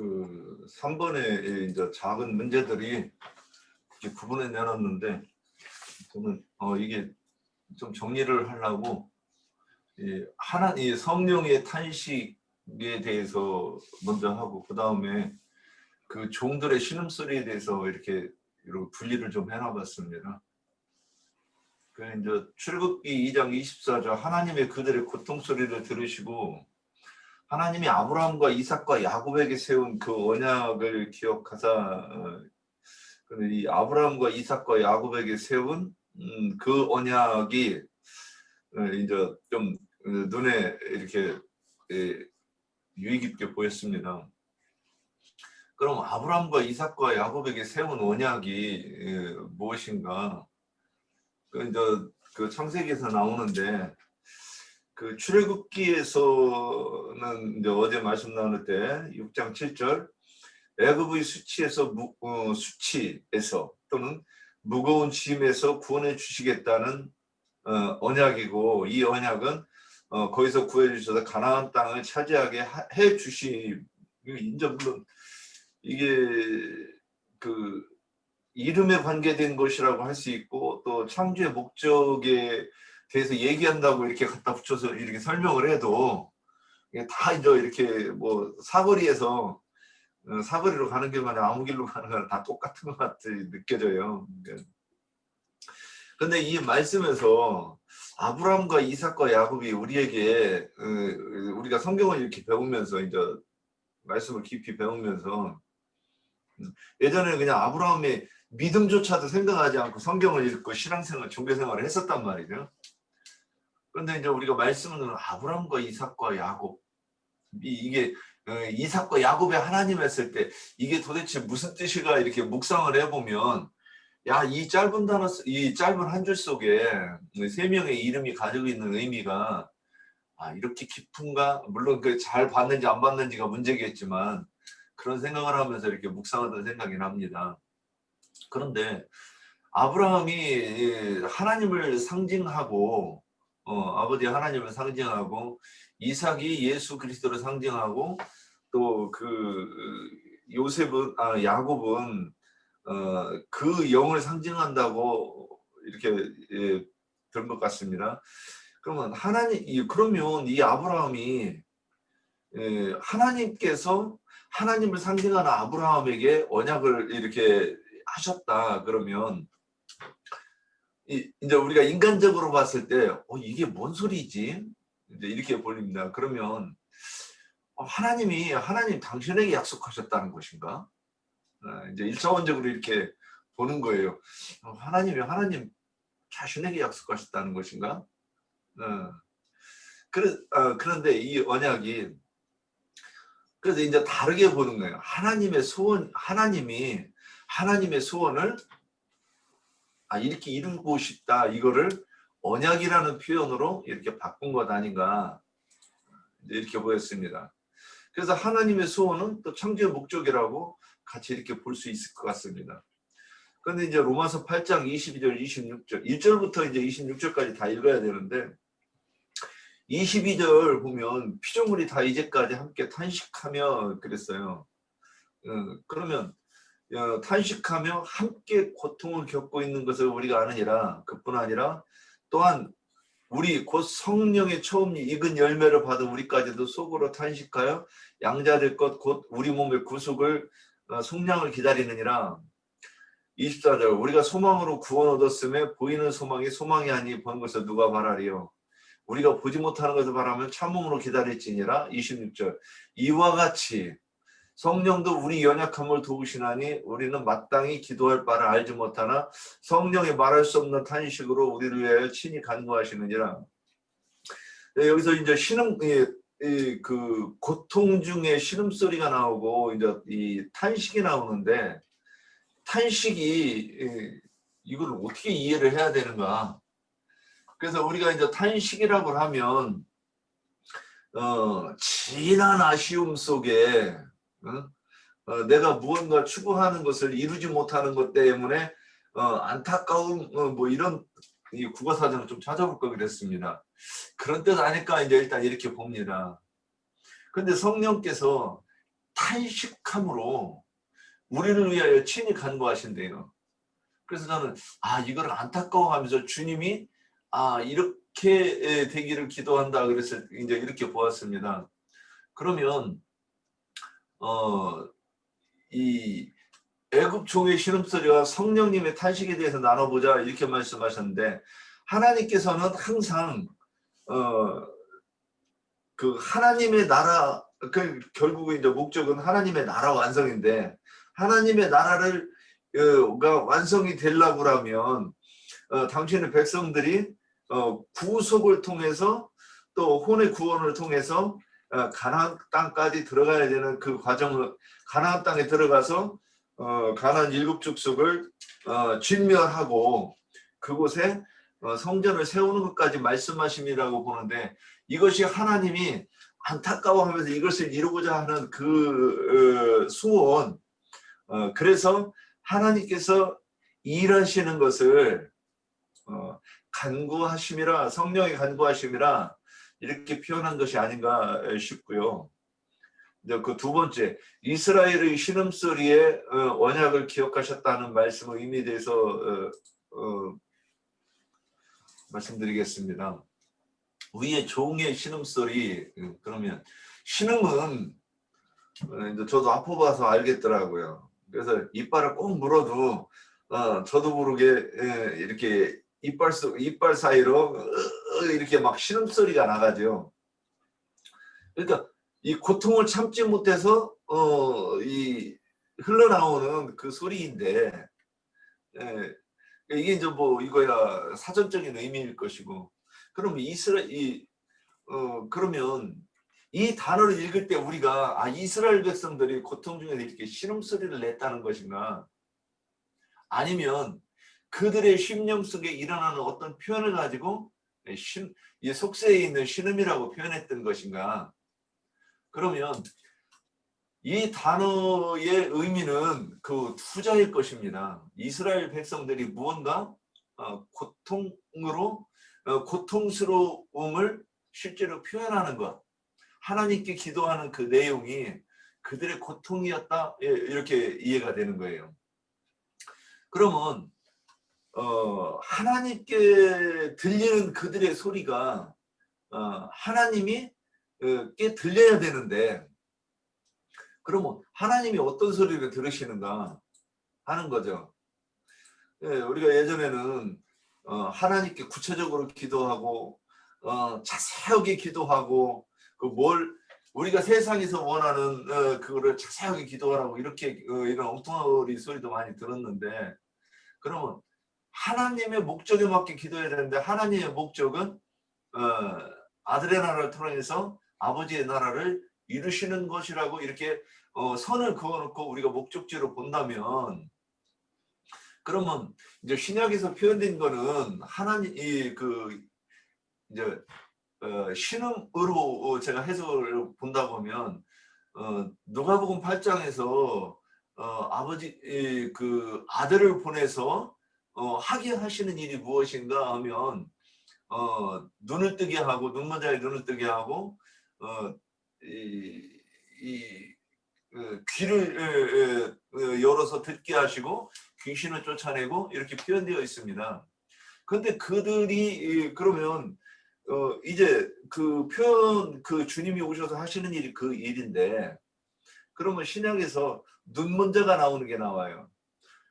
그 3번에 이제 작은 문제들이 이렇게 구분해 내놨는데 저는 이게 좀 정리를 하려고 이 성령의 탄식에 대해서 먼저 하고 그 다음에 그 종들의 신음소리에 대해서 이렇게 분리를 좀 해놔봤습니다. 그 이제 출애굽기 2장 24절 하나님의 그들의 고통 소리를 들으시고 하나님이 아브라함과 이삭과 야곱에게 세운 그 언약을 기억하사 이 아브라함과 이삭과 야곱에게 세운 그 언약이 이제 좀 눈에 이렇게 유의 깊게 보였습니다. 그럼 아브라함과 이삭과 야곱에게 세운 언약이 무엇인가? 그 이제 그 창세기에서 나오는데 그 출애굽기에서는 이제 어제 말씀 나눌 때 6장 7절 애굽의 수치에서 또는 무거운 짐에서 구원해 주시겠다는 언약이고 이 언약은 거기서 구해 주셔서 가나안 땅을 차지하게 해 주심. 인정 물론 이게 그 이름에 관계된 것이라고 할 수 있고 또 창조의 목적에 대해서 얘기한다고 이렇게 갖다 붙여서 이렇게 설명을 해도 이게 다 이제 이렇게 뭐 사거리로 가는 길만 아무 길로 가는 거랑 다 똑같은 것 같이 느껴져요. 근데 이 말씀에서 아브라함과 이삭과 야곱이 우리에게 우리가 성경을 이렇게 배우면서 이제 말씀을 깊이 배우면서 예전에는 그냥 아브라함의 믿음조차도 생각하지 않고 성경을 읽고 신앙생활, 종교생활을 했었단 말이죠. 그런데 이제 우리가 말씀은 아브라함과 이삭과 야곱 이게 이삭과 야곱의 하나님 했을 때 이게 도대체 무슨 뜻일까 이렇게 묵상을 해보면 야, 이 짧은 한 줄 속에 세 명의 이름이 가지고 있는 의미가 이렇게 깊은가? 물론 그 잘 봤는지 안 봤는지가 문제겠지만 그런 생각을 하면서 이렇게 묵상하던 생각이 납니다. 그런데 아브라함이 하나님을 상징하고 아버지 하나님을 상징하고 이삭이 예수 그리스도를 상징하고 또 야곱은 그 영을 상징한다고 이렇게 된 것 같습니다. 그러면 그러면 이 아브라함이 하나님께서 하나님을 상징하는 아브라함에게 언약을 이렇게 하셨다. 그러면 이제 우리가 인간적으로 봤을 때 이게 뭔 소리지? 이제 이렇게 보입니다. 그러면 하나님 당신에게 약속하셨다는 것인가? 이제 1차원적으로 이렇게 보는 거예요. 하나님 자신에게 약속하셨다는 것인가? 그런데 이 언약이 그래서 이제 다르게 보는 거예요. 하나님이 하나님의 소원을 이렇게 이루고 싶다. 이거를 언약이라는 표현으로 이렇게 바꾼 것 아닌가 이렇게 보였습니다. 그래서 하나님의 소원은 또 창조의 목적이라고 같이 이렇게 볼 수 있을 것 같습니다. 그런데 이제 로마서 8장 22절, 26절, 1절부터 이제 26절까지 다 읽어야 되는데 22절 보면 피조물이 다 이제까지 함께 탄식하며 그랬어요. 그러면 탄식하며 함께 고통을 겪고 있는 것을 우리가 아느니라. 그뿐 아니라 또한 우리 곧 성령의 처음 익은 열매를 받은 우리까지도 속으로 탄식하여 양자될 것 곧 우리 몸의 구속을 속량을 기다리느니라. 24절 우리가 소망으로 구원 얻었음에 보이는 소망이 아니 보는 것을 누가 바라리요. 우리가 보지 못하는 것을 바라면 참음으로 기다릴지니라. 26절 이와 같이 성령도 우리 연약함을 도우시나니 우리는 마땅히 기도할 바를 알지 못하나 성령이 말할 수 없는 탄식으로 우리를 위하여 친히 간구하시느니라. 여기서 이제 그 고통 중에 신음소리가 나오고 이제 이 탄식이 나오는데 탄식이 이걸 어떻게 이해를 해야 되는가? 그래서 우리가 이제 탄식이라고 하면 진한 아쉬움 속에 내가 무언가 추구하는 것을 이루지 못하는 것 때문에 안타까움 뭐 이런 이 국어사전을 좀 찾아볼 걸 그랬습니다. 그런 뜻 아닐까 이제 일단 이렇게 봅니다. 근데 성령께서 탄식함으로 우리를 위하여 친히 간구하신대요. 그래서 저는 이걸 안타까워하면서 주님이 이렇게 되기를 기도한다 그래서 이제 이렇게 보았습니다. 그러면 이 애굽 종의 신음소리와 성령님의 탄식에 대해서 나눠보자 이렇게 말씀하셨는데, 하나님께서는 항상 그 하나님의 나라, 결국은 이제 목적은 하나님의 나라 완성인데, 하나님의 나라를 가 완성이 되려고 하면 당신의 백성들이 구속을 통해서 또 혼의 구원을 통해서 가나안 땅까지 들어가야 되는 그 과정을, 가나안 땅에 들어가서 가나안 7족속을 진멸하고 그곳에 성전을 세우는 것까지 말씀하심이라고 보는데, 이것이 하나님이 안타까워하면서 이것을 이루고자 하는 그 수원, 그래서 하나님께서 일하시는 것을 간구하심이라, 성령의 간구하심이라 이렇게 표현한 것이 아닌가 싶고요. 그 두 번째, 이스라엘의 신음소리에 언약을 기억하셨다는 말씀 의미에 대해서 말씀드리겠습니다. 위에 종의 신음소리, 그러면 신음은 이제 저도 아파봐서 알겠더라고요. 그래서 이빨을 꼭 물어도 저도 모르게 이렇게 이빨 사이로 이렇게 막 신음소리가 나가죠. 그러니까 이 고통을 참지 못해서 이 흘러나오는 그 소리인데, 이게 이제 뭐 이거야 사전적인 의미일 것이고, 그럼 그러면 이 단어를 읽을 때 우리가 이스라엘 백성들이 고통 중에 이렇게 신음소리를 냈다는 것인가, 아니면 그들의 심령 속에 일어나는 어떤 표현을 가지고 이 속세에 있는 신음이라고 표현했던 것인가. 그러면 이 단어의 의미는 그 후자일 것입니다. 이스라엘 백성들이 무언가 고통스러움을 실제로 표현하는 것, 하나님께 기도하는 그 내용이 그들의 고통이었다, 이렇게 이해가 되는 거예요. 그러면 하나님께 들리는 그들의 소리가 하나님이 께 들려야 되는데, 그러면 하나님이 어떤 소리를 들으시는가 하는 거죠. 우리가 예전에는 하나님께 구체적으로 기도하고 자세하게 기도하고 우리가 세상에서 원하는 그거를 자세하게 기도하라고 이렇게 이런 엉터리 소리도 많이 들었는데, 그러면 하나님의 목적에 맞게 기도해야 되는데, 하나님의 목적은 아들의 나라를 통해서 아버지의 나라를 이루시는 것이라고 이렇게 선을 그어놓고 우리가 목적지로 본다면, 그러면 이제 신약에서 표현된 거는 하나님 이제 신음으로 제가 해석을 본다 보면 누가복음 8장에서 아버지 그 아들을 보내서 하게 하시는 일이 무엇인가 하면 눈을 뜨게 하고, 눈먼자의 눈을 뜨게 하고 귀를 열어서 듣게 하시고 귀신을 쫓아내고 이렇게 표현되어 있습니다. 그런데 그들이 그러면 이제 그 표현, 그 주님이 오셔서 하시는 일이 그 일인데, 그러면 신약에서 눈먼자가 나오는 게 나와요.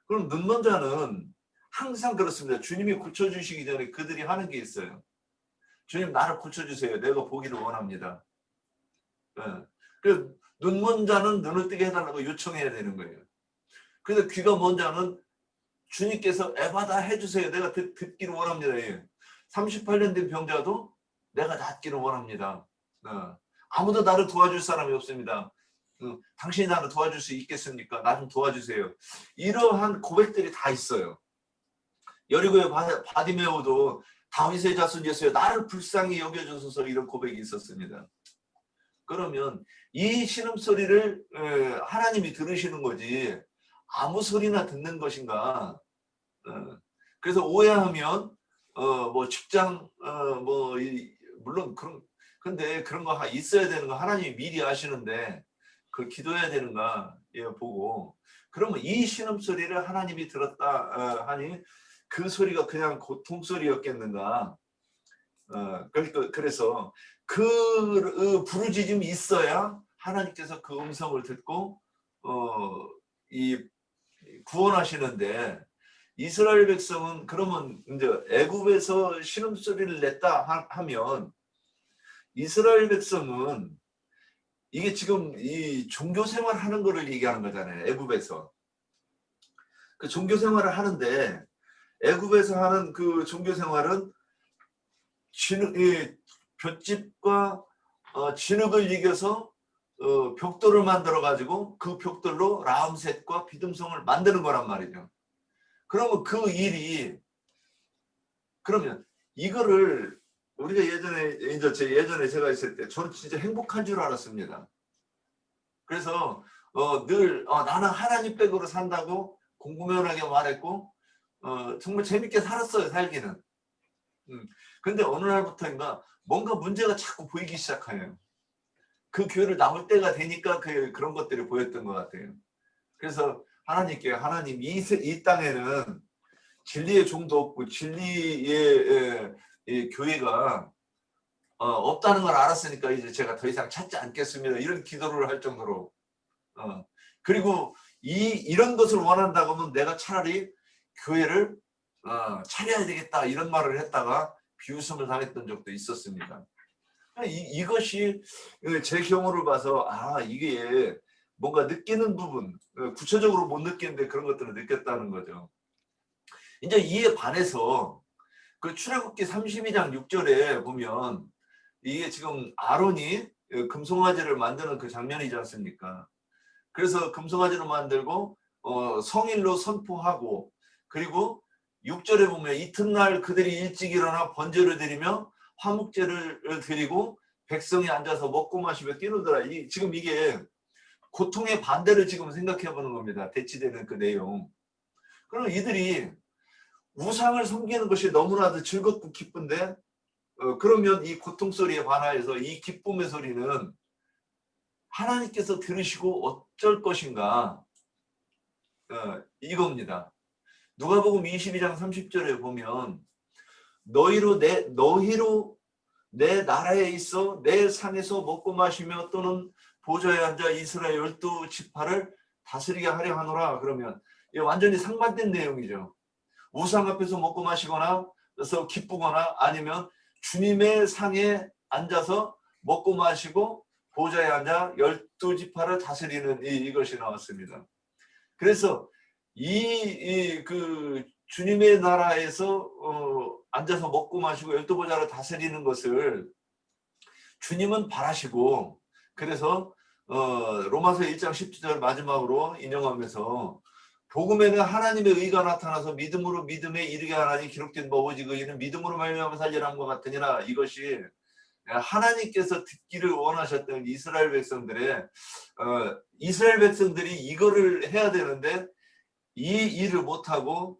그럼 눈먼자는 항상 그렇습니다. 주님이 고쳐주시기 전에 그들이 하는 게 있어요. 주님, 나를 고쳐주세요. 내가 보기를 원합니다. 그래서 눈먼 자는 눈을 뜨게 해달라고 요청해야 되는 거예요. 그래서 귀가 먼 자는 주님께서 에바다 해주세요. 내가 듣기를 원합니다. 38년 된 병자도 내가 낫기를 원합니다. 아무도 나를 도와줄 사람이 없습니다. 당신이 나를 도와줄 수 있겠습니까? 나 좀 도와주세요. 이러한 고백들이 다 있어요. 여리고의 바디메오도 다윗의 자손 예수여 나를 불쌍히 여겨주소서, 이런 고백이 있었습니다. 그러면 이 신음소리를 하나님이 들으시는 거지 아무 소리나 듣는 것인가. 그래서 오해하면 뭐 직장 물론 근데 그런 거 있어야 되는 거 하나님이 미리 아시는데, 그걸 기도해야 되는가 보고, 그러면 이 신음소리를 하나님이 들었다 하니 그 소리가 그냥 고통 소리였겠는가. 그래서 그 부르짖음이 있어야 하나님께서 그 음성을 듣고 이 구원하시는데, 이스라엘 백성은 그러면 이제 애굽에서 신음소리를 냈다 하면 이스라엘 백성은 이게 지금 이 종교 생활하는 거를 얘기하는 거잖아요. 애굽에서 그 종교 생활을 하는데, 애굽에서 하는 그 종교 생활은 볏짚과 진흙을 이겨서 벽돌을 만들어 가지고 그 벽돌로 라암셋과 비듬성을 만드는 거란 말이죠. 그러면 그 일이, 그러면 이거를 우리가 예전에 제가 있을 때 저는 진짜 행복한 줄 알았습니다. 그래서 늘 나는 하나님 백으로 산다고 공공연하게 말했고 정말 재밌게 살았어요, 살기는. 근데 어느 날부터인가 뭔가 문제가 자꾸 보이기 시작해요. 그 교회를 나올 때가 되니까 그런 것들이 보였던 것 같아요. 그래서 하나님께, 하나님 이 땅에는 진리의 종도 없고 진리의 교회가 없다는 걸 알았으니까 이제 제가 더 이상 찾지 않겠습니다. 이런 기도를 할 정도로. 그리고 이런 것을 원한다고 하면 내가 차라리 교회를 차려야 되겠다, 이런 말을 했다가 비웃음을 당했던 적도 있었습니다. 이것이 제 경우를 봐서 이게 뭔가 느끼는 부분, 구체적으로 못 느끼는데 그런 것들을 느꼈다는 거죠. 이제 이에 반해서 그 출애굽기 32장 6절에 보면 이게 지금 아론이 금송아지를 만드는 그 장면이지 않습니까? 그래서 금송아지를 만들고 성일로 선포하고, 그리고 6절에 보면 이튿날 그들이 일찍 일어나 번제를 드리며 화목제를 드리고 백성이 앉아서 먹고 마시며 뛰노더라. 지금 이게 고통의 반대를 지금 생각해 보는 겁니다. 대치되는 그 내용. 그럼 이들이 우상을 섬기는 것이 너무나도 즐겁고 기쁜데 그러면 이 고통 소리에 반하여서 이 기쁨의 소리는 하나님께서 들으시고 어쩔 것인가, 이겁니다. 누가복음 22장 30절에 보면 너희로 내 나라에 있어 내 상에서 먹고 마시며 또는 보좌에 앉아 이스라엘 12지파를 다스리게 하려 하노라. 그러면 이게 완전히 상반된 내용이죠. 우상 앞에서 먹고 마시거나 그래서 기쁘거나 아니면 주님의 상에 앉아서 먹고 마시고 보좌에 앉아 12지파를 다스리는 이것이 나왔습니다. 그래서 그 주님의 나라에서 앉아서 먹고 마시고 12보좌를 다스리는 것을 주님은 바라시고, 그래서 로마서 1장 17절 마지막으로 인용하면서 복음에는 하나님의 의가 나타나서 믿음으로 믿음에 이르게 하나니 기록된 바 오직 의인은 믿음으로 말미암아 살리라는 것 같으니라. 이것이 하나님께서 듣기를 원하셨던 이스라엘 백성들이 이거를 해야 되는데 이 일을 못하고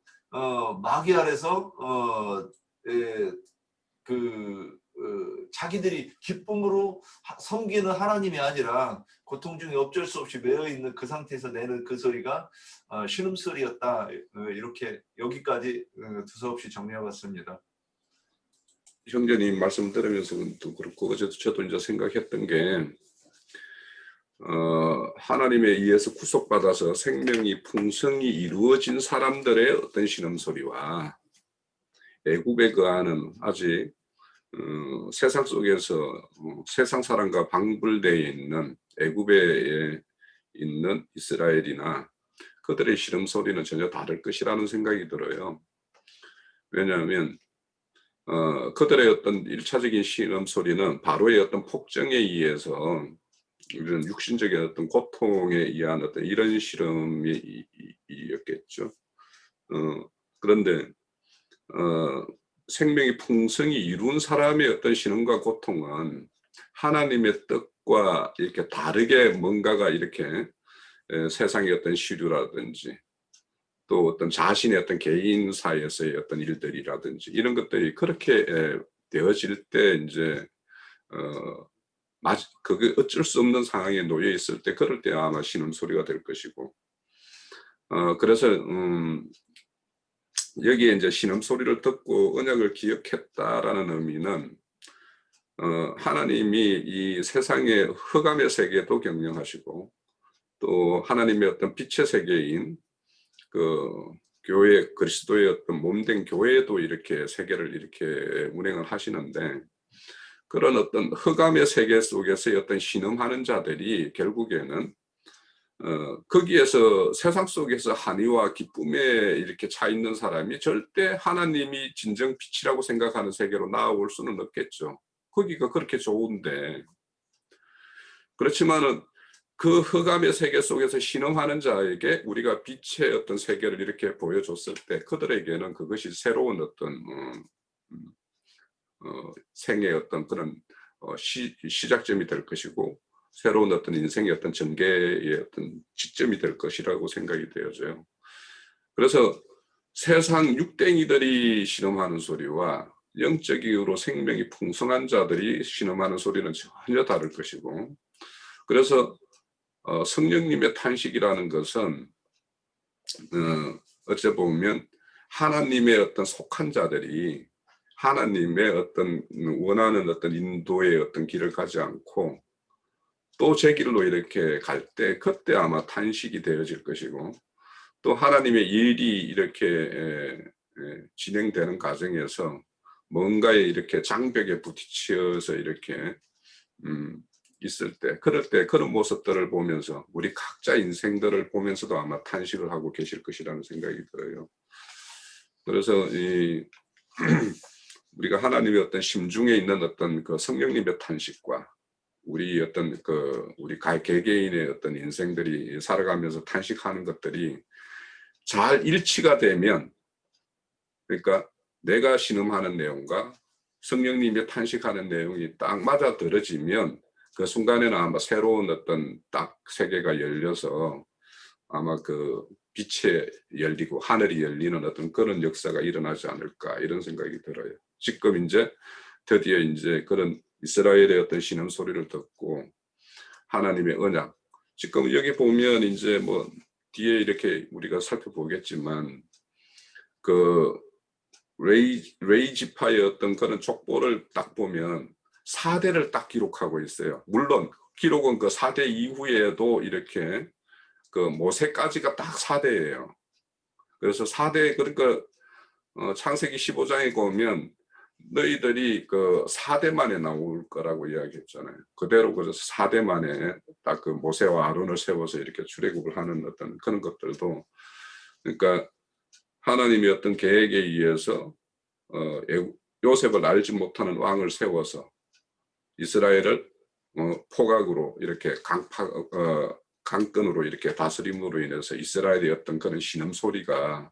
마귀 아래서 자기들이 기쁨으로 섬기는 하나님이 아니라 고통 중에 어쩔 수 없이 매여 있는 그 상태에서 내는 그 소리가 신음소리였다. 이렇게 여기까지 두서없이 정리해봤습니다. 형제님 말씀 들으면서 또 그렇고 어제도 저도 이제 생각했던 게 하나님에 의해서 구속받아서 생명이 풍성히 이루어진 사람들의 어떤 신음소리와 애굽에 거하는 아직 세상 속에서 세상 사람과 방불되어 있는 애굽에 있는 이스라엘이나 그들의 신음소리는 전혀 다를 것이라는 생각이 들어요. 왜냐하면 그들의 어떤 1차적인 신음소리는 바로의 어떤 폭정에 의해서 이런 육신적인 어떤 고통에 의한 어떤 이런 실험이었겠죠. 그런데 생명이 풍성히 이룬 사람의 어떤 신음과 고통은 하나님의 뜻과 이렇게 다르게 뭔가가 이렇게 세상의 어떤 시류라든지 또 어떤 자신의 어떤 개인사에서의 어떤 일들이라든지 이런 것들이 그렇게 되어질 때 이제 그게 어쩔 수 없는 상황에 놓여 있을 때, 그럴 때 아마 신음소리가 될 것이고, 그래서 여기에 이제 신음소리를 듣고 언약을 기억했다라는 의미는, 하나님이 이 세상의 흑암의 세계도 경영하시고, 또 하나님의 어떤 빛의 세계인 그 교회, 그리스도의 어떤 몸된 교회도 이렇게 세계를 이렇게 운행을 하시는데, 그런 어떤 흑암의 세계 속에서의 어떤 신음하는 자들이 결국에는 거기에서, 세상 속에서 한의와 기쁨에 이렇게 차 있는 사람이 절대 하나님이 진정 빛이라고 생각하는 세계로 나아올 수는 없겠죠. 거기가 그렇게 좋은데. 그렇지만은 그 흑암의 세계 속에서 신음하는 자에게 우리가 빛의 어떤 세계를 이렇게 보여줬을 때, 그들에게는 그것이 새로운 어떤 생의 어떤 그런 시작점이 될 것이고, 새로운 어떤 인생의 어떤 전개의 어떤 지점이 될 것이라고 생각이 되어져요. 그래서 세상 육댕이들이 신음하는 소리와 영적 이유로 생명이 풍성한 자들이 신음하는 소리는 전혀 다를 것이고, 그래서 성령님의 탄식이라는 것은 어째 보면 하나님의 어떤 속한 자들이 하나님의 어떤 원하는 어떤 인도의 어떤 길을 가지 않고 또 제 길로 이렇게 갈 때, 그때 아마 탄식이 되어질 것이고, 또 하나님의 일이 이렇게 진행되는 과정에서 뭔가에 이렇게 장벽에 부딪혀서 이렇게 있을 때, 그럴 때 그런 모습들을 보면서 우리 각자 인생들을 보면서도 아마 탄식을 하고 계실 것이라는 생각이 들어요. 그래서 우리가 하나님의 어떤 심중에 있는 어떤 그 성령님의 탄식과 우리 어떤 우리 개개인의 어떤 인생들이 살아가면서 탄식하는 것들이 잘 일치가 되면, 그러니까 내가 신음하는 내용과 성령님의 탄식하는 내용이 딱 맞아 떨어지면, 그 순간에는 아마 새로운 어떤 딱 세계가 열려서 아마 그 빛에 열리고 하늘이 열리는 어떤 그런 역사가 일어나지 않을까, 이런 생각이 들어요. 지금 이제 드디어 이제 그런 이스라엘의 어떤 신음 소리를 듣고 하나님의 언약, 지금 여기 보면 이제 뭐 뒤에 이렇게 우리가 살펴보겠지만 그 레이지파의 어떤 그런 족보를 딱 보면 4대를 딱 기록하고 있어요. 물론 기록은 그 4대 이후에도 이렇게 그 모세까지가 딱 4대예요. 그래서 4대, 그러니까 창세기 15장에 보면 너희들이 그 4대 만에 나올 거라고 이야기했잖아요. 그대로 그래서 4대 만에 딱 그 모세와 아론을 세워서 이렇게 출애굽을 하는 어떤 그런 것들도, 그러니까 하나님의 어떤 계획에 의해서 요셉을 알지 못하는 왕을 세워서 이스라엘을 포각으로 이렇게 강권으로 이렇게 다스림으로 인해서 이스라엘의 어떤 그런 신음소리가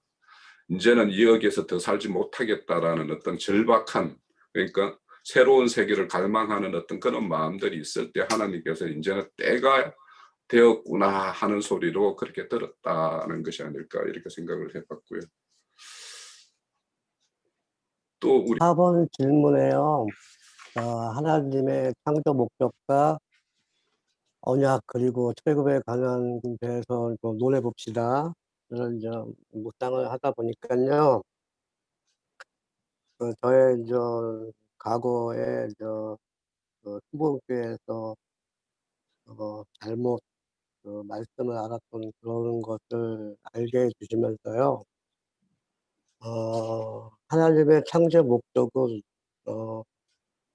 이제는 이 여기에서 더 살지 못하겠다라는 어떤 절박한, 그러니까 새로운 세계를 갈망하는 어떤 그런 마음들이 있을 때 하나님께서 이제는 때가 되었구나 하는 소리로 그렇게 들었다는 것이 아닐까, 이렇게 생각을 해봤고요. 또 우리 4번 질문에요. 하나님의 창조 목적과 언약 그리고 출애굽에 관한 데서 좀 논해 봅시다. 저는 이제 묵상을 하다 보니까요. 저의 과거에 수목교에서 잘못 말씀을 알았던 그런 것을 알게 해주시면서요. 하나님의 창조 목적은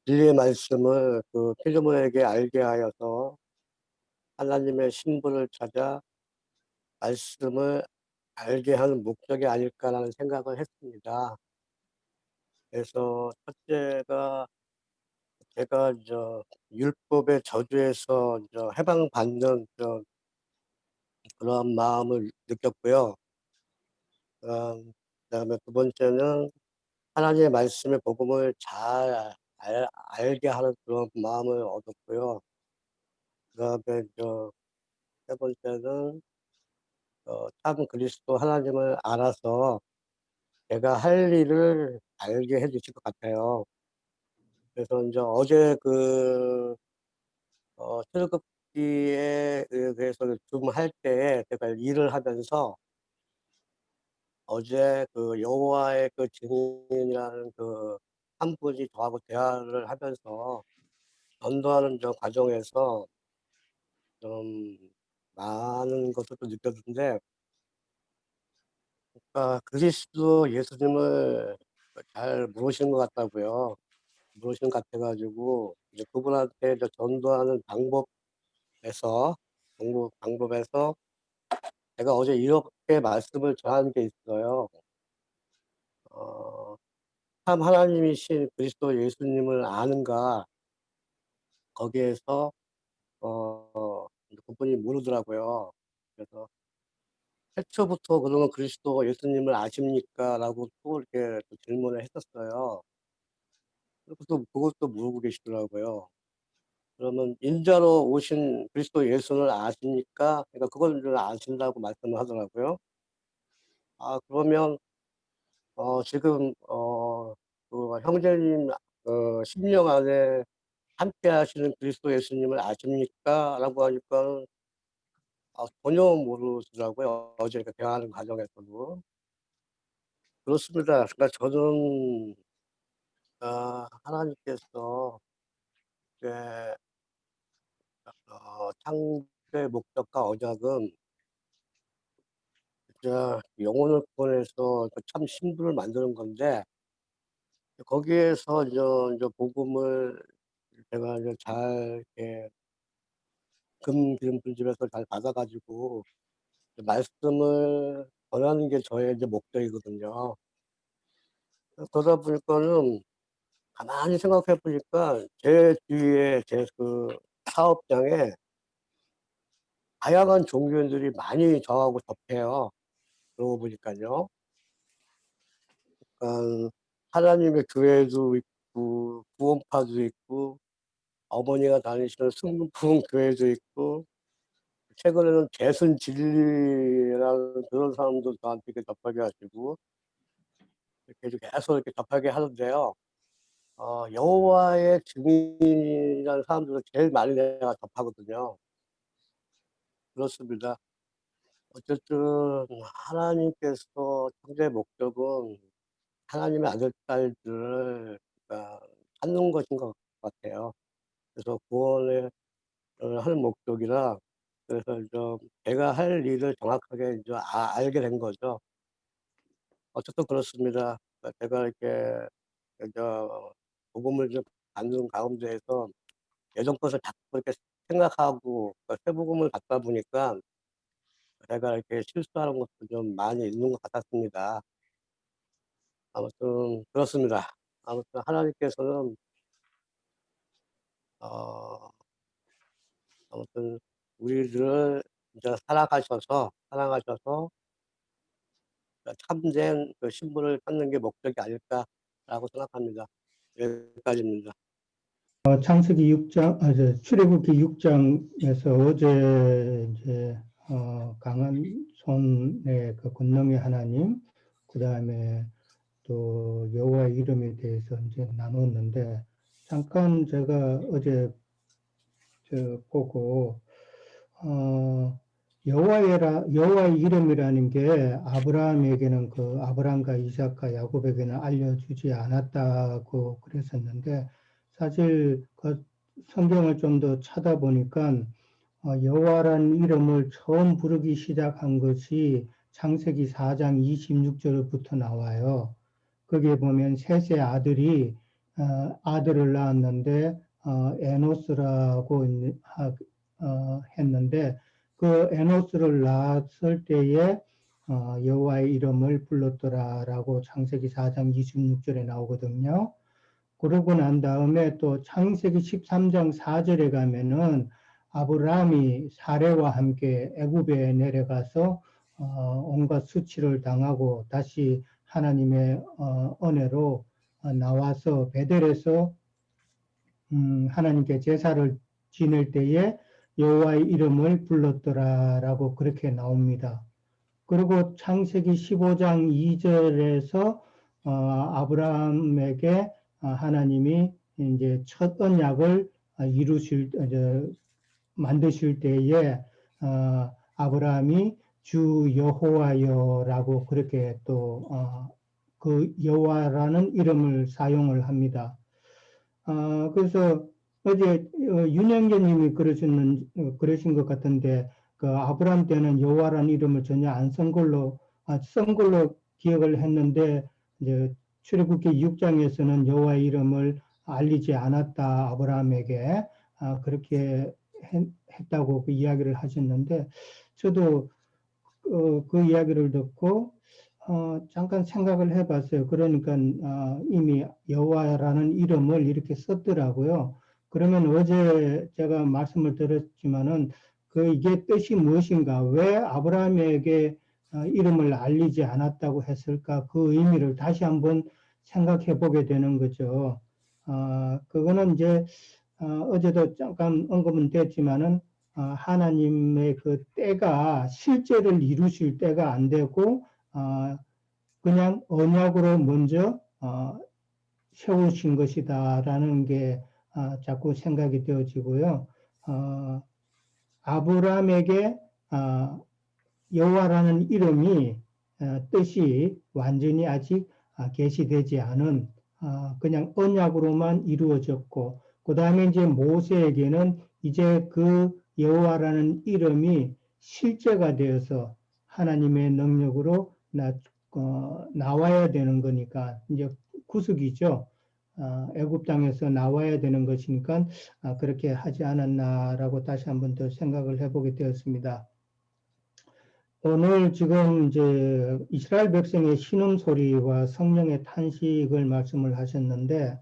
진리의 말씀을 피조물에게 알게 하여서 하나님의 신분을 찾아 말씀을 알게 하는 목적이 아닐까라는 생각을 했습니다. 그래서 첫째가 제가 율법의 저주에서 해방받는 그런 마음을 느꼈고요. 그다음에 두 번째는 하나님의 말씀의 복음을 잘 알게 하는 그런 마음을 얻었고요. 그다음에 세 번째는 참 그리스도 하나님을 알아서 제가 할 일을 알게 해 주실 것 같아요. 그래서 어제 출애굽기에 대해서 좀 할 때에 제가 일을 하면서 어제 그 여호와의 그 증인이라는 그 한 분이 저하고 대화를 하면서 전도하는 저 과정에서 좀 많은 것을 또 느꼈는데, 그리스도 예수님을 잘 모르시는 것 같다고요. 모르시는 것 같아 가지고 이제 그분한테 이제 전도하는 방법에서 제가 어제 이렇게 말씀을 전한 게 있어요. 어 참 하나님이신 그리스도 예수님을 아는가, 거기에서 그분이 모르더라고요. 그래서 "태초부터 그러면 그리스도 예수님을 아십니까?"라고 또 이렇게 또 질문을 했었어요. 그것도 모르고 계시더라고요. 그러면 "인자로 오신 그리스도 예수를 아십니까?" 그러니까 그거를 아신다고 말씀을 하더라고요. 그러면 지금 그 형제님 10년 안에 함께 하시는 그리스도 예수님을 아십니까?"라고 하니까는 전혀 모르시더라고요, 어제 그 대화하는 과정에서도. 그렇습니다. 그러니까 저는 하나님께서 이제 창조의 목적과 언약은 진짜 영혼을 구원해서 그 참 신부를 만드는 건데, 거기에서 이제 복음을 제가 이제 잘 이렇게 기름 분집에서 잘 받아 가지고 말씀을 전하는 게 저의 이제 목적이거든요. 그러다 보니까는 가만히 생각해 보니까 제 주위에 제 그 사업장에 다양한 종교인들이 많이 저하고 접해요. 그러고 보니깐요. 하나님의 교회도 있고 구원파도 있고 어머니가 다니시는 승분 교회도 있고, 최근에는 개선 진리라는 그런 사람도 저한테 이렇게 접하게 하시고 이렇게 계속 이렇게 접하게 하는데요. 여호와의 증인이라는 사람들을 제일 많이 내가 접하거든요. 그렇습니다. 어쨌든 하나님께서 창조의 목적은 하나님의 아들, 딸들을 찾는 것인 것 같아요. 그래서 구원을 하는 목적이라, 그래서 좀 제가 할 일을 정확하게 이제 알게 된 거죠. 어쨌든 그렇습니다. 제가 이렇게 복음을 좀 받는 가운데에서 예전 것을 자꾸 이렇게 생각하고 새복음을 받다 보니까 제가 이렇게 실수하는 것도 좀 많이 있는 것 같았습니다. 아무튼 그렇습니다. 아무튼 하나님께서는 어 아무튼 우리들을 이제 사랑하셔서 참된 그 신분을 찾는 게 목적이 아닐까라고 생각합니다. 여기까지입니다. 창세기 6장, 출애굽기 6장에서 어제 이제 강한 손의 그 권능의 하나님, 그 다음에 또 여호와의 이름에 대해서 이제 나눴는데, 잠깐 제가 어제 보고 여호와의 이름이라는 게 아브라함에게는 그 아브라함과 이삭과 야곱에게는 알려주지 않았다고 그랬었는데, 사실 그 성경을 좀 더 찾아보니까 여호와라는 이름을 처음 부르기 시작한 것이 창세기 4장 26절부터 나와요. 거기에 보면 셋의 아들이 아들을 낳았는데 에노스라고 했는데, 그 에노스를 낳았을 때에 여호와의 이름을 불렀더라라고 창세기 4장 26절에 나오거든요. 그러고 난 다음에 또 창세기 13장 4절에 가면은 아브라함이 사레와 함께 애굽에 내려가서 온갖 수치를 당하고 다시 하나님의 은혜로 나와서 베델에서 하나님께 제사를 지낼 때에 여호와의 이름을 불렀더라라고 그렇게 나옵니다. 그리고 창세기 15장 2절에서 아브라함에게 하나님이 이제 첫 언약을 이루실 만드실 때에 아브라함이 주 여호와여라고 그렇게 또 그 여호와라는 이름을 사용을 합니다. 그래서 어제 윤영재님이 그러신 것 같은데 그 아브라함 때는 여호와라는 이름을 전혀 안 쓴 걸로 기억을 했는데 이제 출애굽기 6장에서는 여호와의 이름을 알리지 않았다 아브라함에게 그렇게 했다고 그 이야기를 하셨는데 저도 그 이야기를 듣고 잠깐 생각을 해봤어요. 그러니까 이미 여호와라는 이름을 이렇게 썼더라고요. 그러면 어제 제가 말씀을 드렸지만은 이게 뜻이 무엇인가? 왜 아브라함에게 이름을 알리지 않았다고 했을까? 그 의미를 다시 한번 생각해 보게 되는 거죠. 그거는 이제 어제도 잠깐 언급은 됐지만은 하나님의 그 때가 실제를 이루실 때가 안 되고 그냥 언약으로 먼저 세우신 것이다라는 게 자꾸 생각이 되어지고요. 아브라함에게 여호와라는 이름이 뜻이 완전히 아직 계시되지 않은 그냥 언약으로만 이루어졌고 그 다음에 이제 모세에게는 이제 그 여호와라는 이름이 실제가 되어서 하나님의 능력으로 나와야 되는 거니까 이제 구속이죠. 애굽 땅에서 나와야 되는 것이니까 그렇게 하지 않았나라고 다시 한번 더 생각을 해보게 되었습니다. 오늘 지금 이제 이스라엘 백성의 신음소리와 성령의 탄식을 말씀을 하셨는데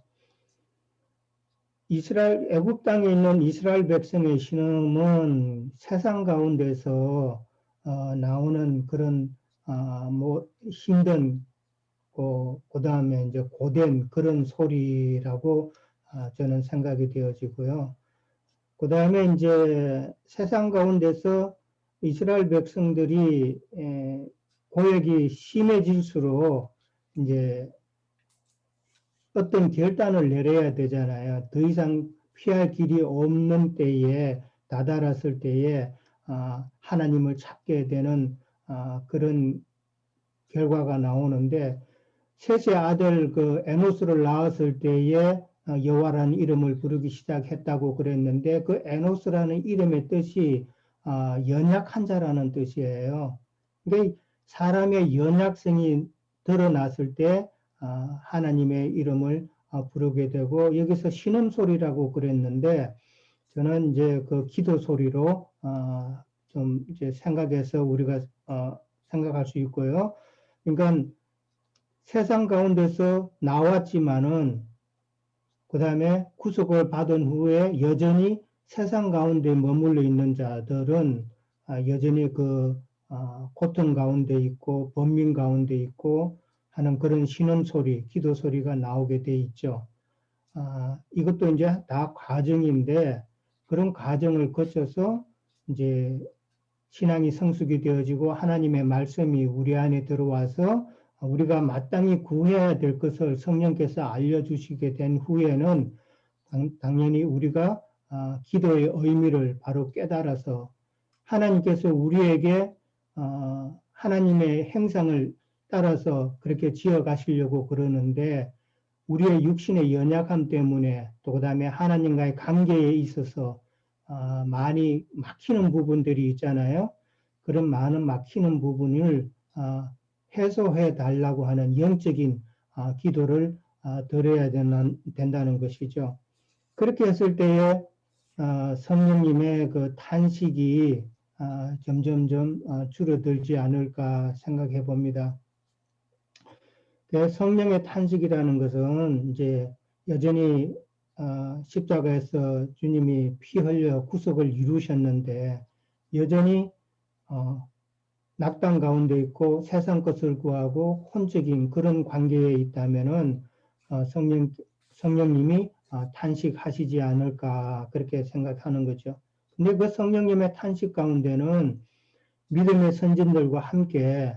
애굽 땅에 있는 이스라엘 백성의 신음은 세상 가운데서 나오는 그런 뭐 힘든 그 다음에 이제 고된 그런 소리라고 저는 생각이 되어지고요. 그 다음에 이제 세상 가운데서 이스라엘 백성들이 고역이 심해질수록 이제 어떤 결단을 내려야 되잖아요. 더 이상 피할 길이 없는 때에 다다랐을 때에 하나님을 찾게 되는 그런 결과가 나오는데 셋의 아들 그 에노스를 낳았을 때에 여호와라는 이름을 부르기 시작했다고 그랬는데 그 에노스라는 이름의 뜻이 연약한 자라는 뜻이에요. 그러니까 사람의 연약성이 드러났을 때 하나님의 이름을 부르게 되고 여기서 신음소리라고 그랬는데 저는 이제 그 기도 소리로 좀 이제 생각해서 우리가 생각할 수 있고요. 그러니까 세상 가운데서 나왔지만은 그 다음에 구속을 받은 후에 여전히 세상 가운데 머물러 있는 자들은 여전히 그 고통 가운데 있고 번민 가운데 있고 하는 그런 신음소리, 기도 소리가 나오게 돼 있죠. 이것도 이제 다 과정인데 그런 과정을 거쳐서 이제 신앙이 성숙이 되어지고 하나님의 말씀이 우리 안에 들어와서 우리가 마땅히 구해야 될 것을 성령께서 알려주시게 된 후에는 당연히 우리가 기도의 의미를 바로 깨달아서 하나님께서 우리에게 하나님의 행상을 따라서 그렇게 지어가시려고 그러는데 우리의 육신의 연약함 때문에 또 그다음에 하나님과의 관계에 있어서 많이 막히는 부분들이 있잖아요. 그런 많은 막히는 부분을 해소해 달라고 하는 영적인 기도를 드려야 된다는 것이죠. 그렇게 했을 때에 성령님의 그 탄식이 점점점 줄어들지 않을까 생각해 봅니다. 성령의 탄식이라는 것은 이제 여전히 십자가에서 주님이 피 흘려 구속을 이루셨는데 여전히 낙담 가운데 있고 세상 것을 구하고 혼적인 그런 관계에 있다면은 성령님이 탄식하시지 않을까 그렇게 생각하는 거죠. 근데 그 성령님의 탄식 가운데는 믿음의 선진들과 함께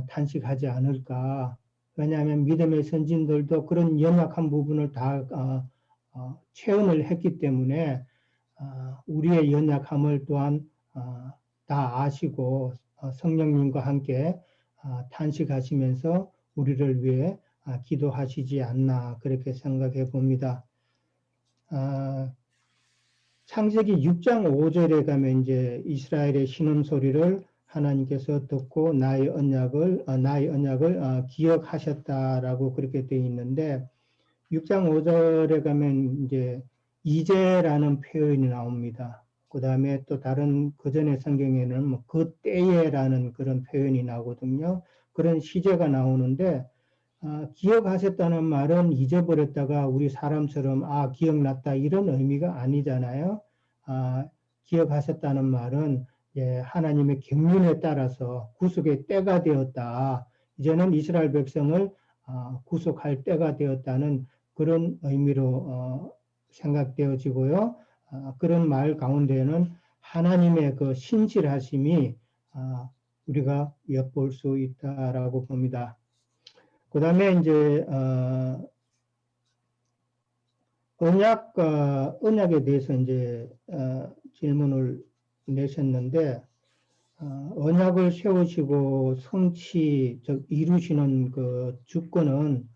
탄식하지 않을까. 왜냐하면 믿음의 선진들도 그런 연약한 부분을 다 체험을 했기 때문에 우리의 연약함을 또한 다 아시고 성령님과 함께 탄식하시면서 우리를 위해 기도하시지 않나 그렇게 생각해 봅니다. 창세기 6장 5절에 가면 이제 이스라엘의 신음소리를 하나님께서 듣고 나의 언약을 기억하셨다라고 그렇게 되어 있는데 6장 5절에 가면 이제라는 표현이 나옵니다. 그 다음에 또 다른 그전의 성경에는 뭐 그때에라는 그런 표현이 나오거든요. 그런 시제가 나오는데 기억하셨다는 말은 잊어버렸다가 우리 사람처럼 기억났다 이런 의미가 아니잖아요. 기억하셨다는 말은 하나님의 경륜에 따라서 구속의 때가 되었다. 이제는 이스라엘 백성을 구속할 때가 되었다는 그런 의미로 생각되어지고요. 그런 말 가운데는 하나님의 그 신실하심이 우리가 엿볼 수 있다라고 봅니다. 그 다음에 이제 언약에 대해서 이제 질문을 내셨는데 언약을 세우시고 성취 즉 이루시는 그 주권은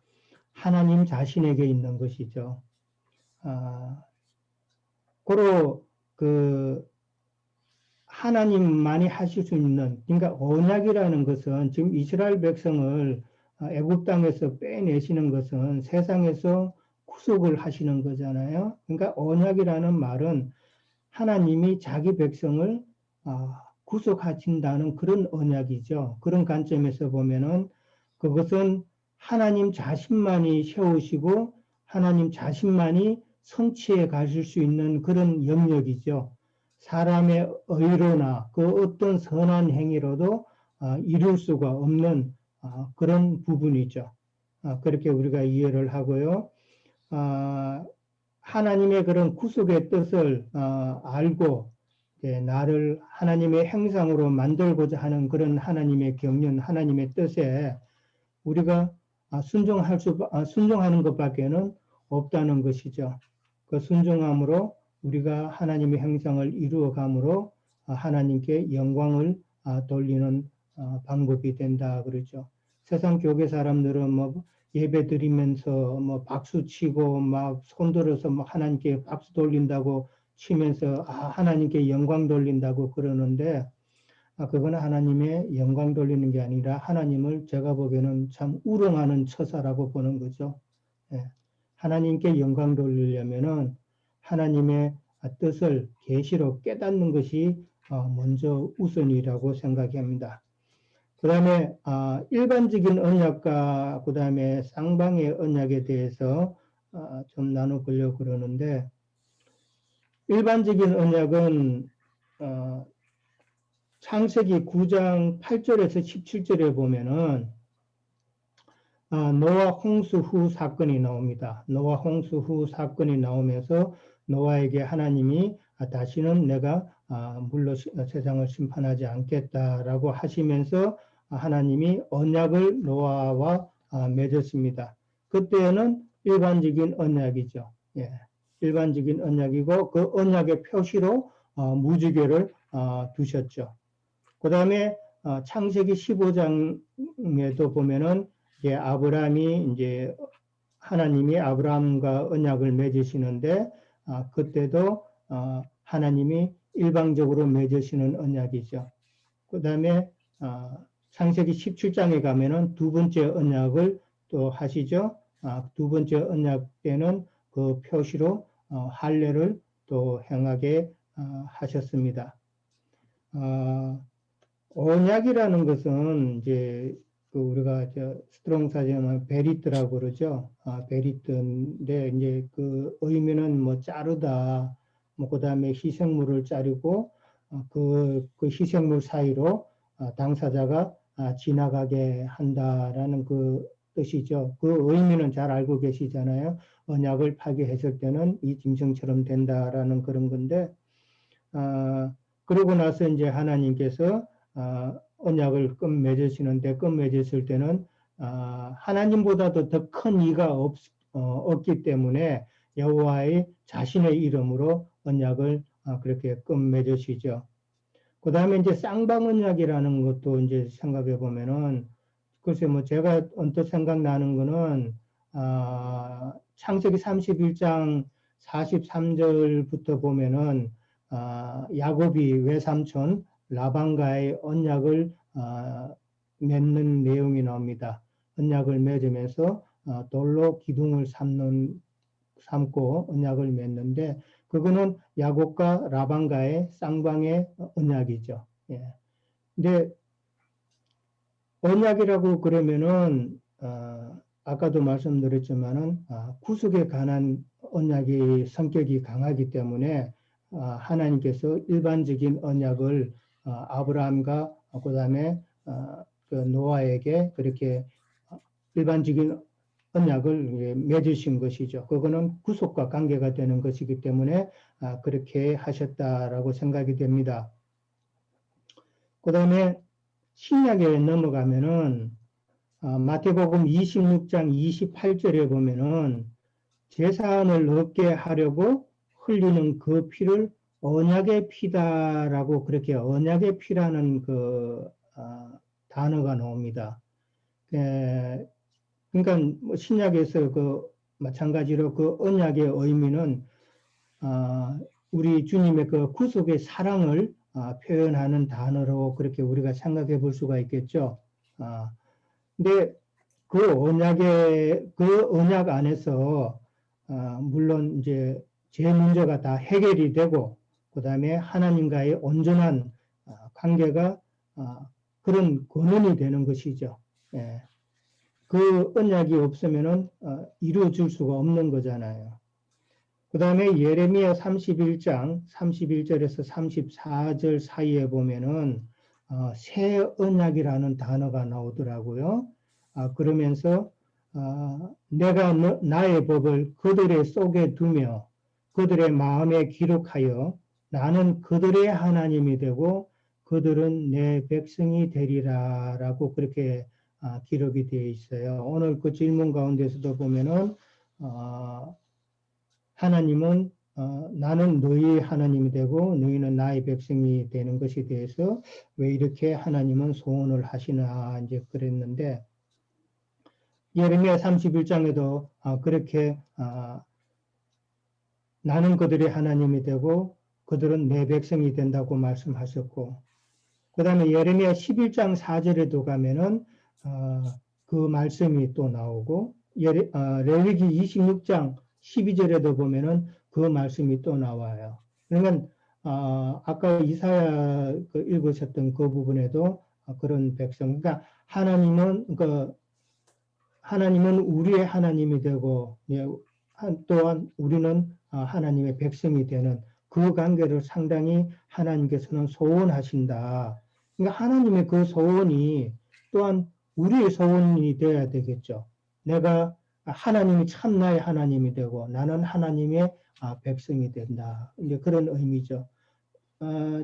하나님 자신에게 있는 것이죠. 고로 그 하나님만이 하실 수 있는, 그러니까 언약이라는 것은 지금 이스라엘 백성을 애굽 땅에서 빼내시는 것은 세상에서 구속을 하시는 거잖아요. 그러니까 언약이라는 말은 하나님이 자기 백성을 구속하신다는 그런 언약이죠. 그런 관점에서 보면은 그것은 하나님 자신만이 세우시고 하나님 자신만이 성취해 가실 수 있는 그런 영역이죠. 사람의 의로나 그 어떤 선한 행위로도 이룰 수가 없는 그런 부분이죠. 그렇게 우리가 이해를 하고요. 하나님의 그런 구속의 뜻을 알고 나를 하나님의 형상으로 만들고자 하는 그런 하나님의 경륜, 하나님의 뜻에 우리가 순종하는 것밖에는 없다는 것이죠. 그 순종함으로 우리가 하나님의 형상을 이루어감으로 하나님께 영광을 돌리는 방법이 된다 그러죠. 세상 교회 사람들은 뭐 예배 드리면서 뭐 박수 치고 막 손들어서 막 하나님께 박수 돌린다고 치면서 하나님께 영광 돌린다고 그러는데 그건 하나님의 영광 돌리는 게 아니라 하나님을 제가 보기에는 참 우롱하는 처사라고 보는 거죠. 하나님께 영광 돌리려면은 하나님의 뜻을 계시로 깨닫는 것이 먼저 우선이라고 생각합니다. 그 다음에 일반적인 언약과 그 다음에 쌍방의 언약에 대해서 좀 나눠보려고 그러는데 일반적인 언약은 창세기 9장 8절에서 17절에 보면은 노아 홍수 후 사건이 나옵니다. 노아 홍수 후 사건이 나오면서 노아에게 하나님이 다시는 내가 물로 세상을 심판하지 않겠다라고 하시면서 하나님이 언약을 노아와 맺었습니다. 그때는 일반적인 언약이죠. 일반적인 언약이고 그 언약의 표시로 무지개를 두셨죠. 그 다음에 창세기 15장에도 보면은 아브라함이 이제 하나님이 아브라함과 언약을 맺으시는데 그때도 하나님이 일방적으로 맺으시는 언약이죠. 그 다음에 창세기 17장에 가면은 두 번째 언약을 또 하시죠. 두 번째 언약 때는 그 표시로 할례를 또 행하게 하셨습니다. 언약이라는 것은 이제 우리가 스트롱 사전은 베리트라고 그러죠. 베리트인데 이제 그 의미는 뭐 자르다, 뭐 그다음에 희생물을 자르고 그 희생물 사이로 당사자가 지나가게 한다라는 그 뜻이죠. 그 의미는 잘 알고 계시잖아요. 언약을 파괴했을 때는 이 짐승처럼 된다라는 그런 건데, 그러고 나서 이제 하나님께서 언약을 끝맺으시는데 끝맺으실 때는 하나님보다도 더 큰 이가 없기 때문에 여호와의 자신의 이름으로 언약을 그렇게 끝맺으시죠. 그 다음에 이제 쌍방언약이라는 것도 이제 생각해 보면은, 글쎄 뭐 제가 언뜻 생각나는 거는, 창세기 31장 43절부터 보면은, 야곱이 외삼촌 라반과의 언약을 맺는 내용이 나옵니다. 언약을 맺으면서 돌로 기둥을 삼고 언약을 맺는데, 그거는 야곱과 라반과의 쌍방의 언약이죠. 예. 근데 언약이라고 그러면은 아까도 말씀드렸지만은 구속에 관한 언약이 성격이 강하기 때문에 하나님께서 일반적인 언약을 아브라함과 그다음에 그 노아에게 그렇게 일반적인 언약을 맺으신 것이죠. 그거는 구속과 관계가 되는 것이기 때문에 그렇게 하셨다라고 생각이 됩니다. 그 다음에 신약에 넘어가면은 마태복음 26장 28절에 보면은 제사함을 얻게 하려고 흘리는 그 피를 언약의 피다라고 그렇게 언약의 피라는 그 단어가 나옵니다. 그러니까 뭐 신약에서 그 마찬가지로 그 언약의 의미는 우리 주님의 그 구속의 사랑을 표현하는 단어로 그렇게 우리가 생각해 볼 수가 있겠죠. 근데 그 언약 안에서 물론 이제 제 문제가 다 해결이 되고 그 다음에 하나님과의 온전한 관계가 그런 근원이 되는 것이죠. 예. 그 언약이 없으면은 이루어질 수가 없는 거잖아요. 그 다음에 예레미야 31장 31절에서 34절 사이에 보면은 새 언약이라는 단어가 나오더라고요. 그러면서 내가 나의 법을 그들의 속에 두며 그들의 마음에 기록하여 나는 그들의 하나님이 되고 그들은 내 백성이 되리라 라고 그렇게 기록이 되어 있어요. 오늘 그 질문 가운데서도 보면은 하나님은 나는 너희의 하나님이 되고 너희는 나의 백성이 되는 것에 대해서 왜 이렇게 하나님은 소원을 하시나 이제 그랬는데, 예레미야 31장에도 그렇게 나는 그들의 하나님이 되고 그들은 내 백성이 된다고 말씀하셨고, 그 다음에 예레미야 11장 4절에도 가면은 그 말씀이 또 나오고, 레위기 26장 12절에도 보면은 그 말씀이 또 나와요. 그러면 아까 이사야 읽으셨던 그 부분에도 그런 백성, 그러니까 하나님은 우리의 하나님이 되고 또한 우리는 하나님의 백성이 되는 그 관계를 상당히 하나님께서는 소원하신다. 그러니까 하나님의 그 소원이 또한 우리의 소원이 되어야 되겠죠. 내가 하나님이 참 나의 하나님이 되고 나는 하나님의 백성이 된다. 이제 그런 의미죠.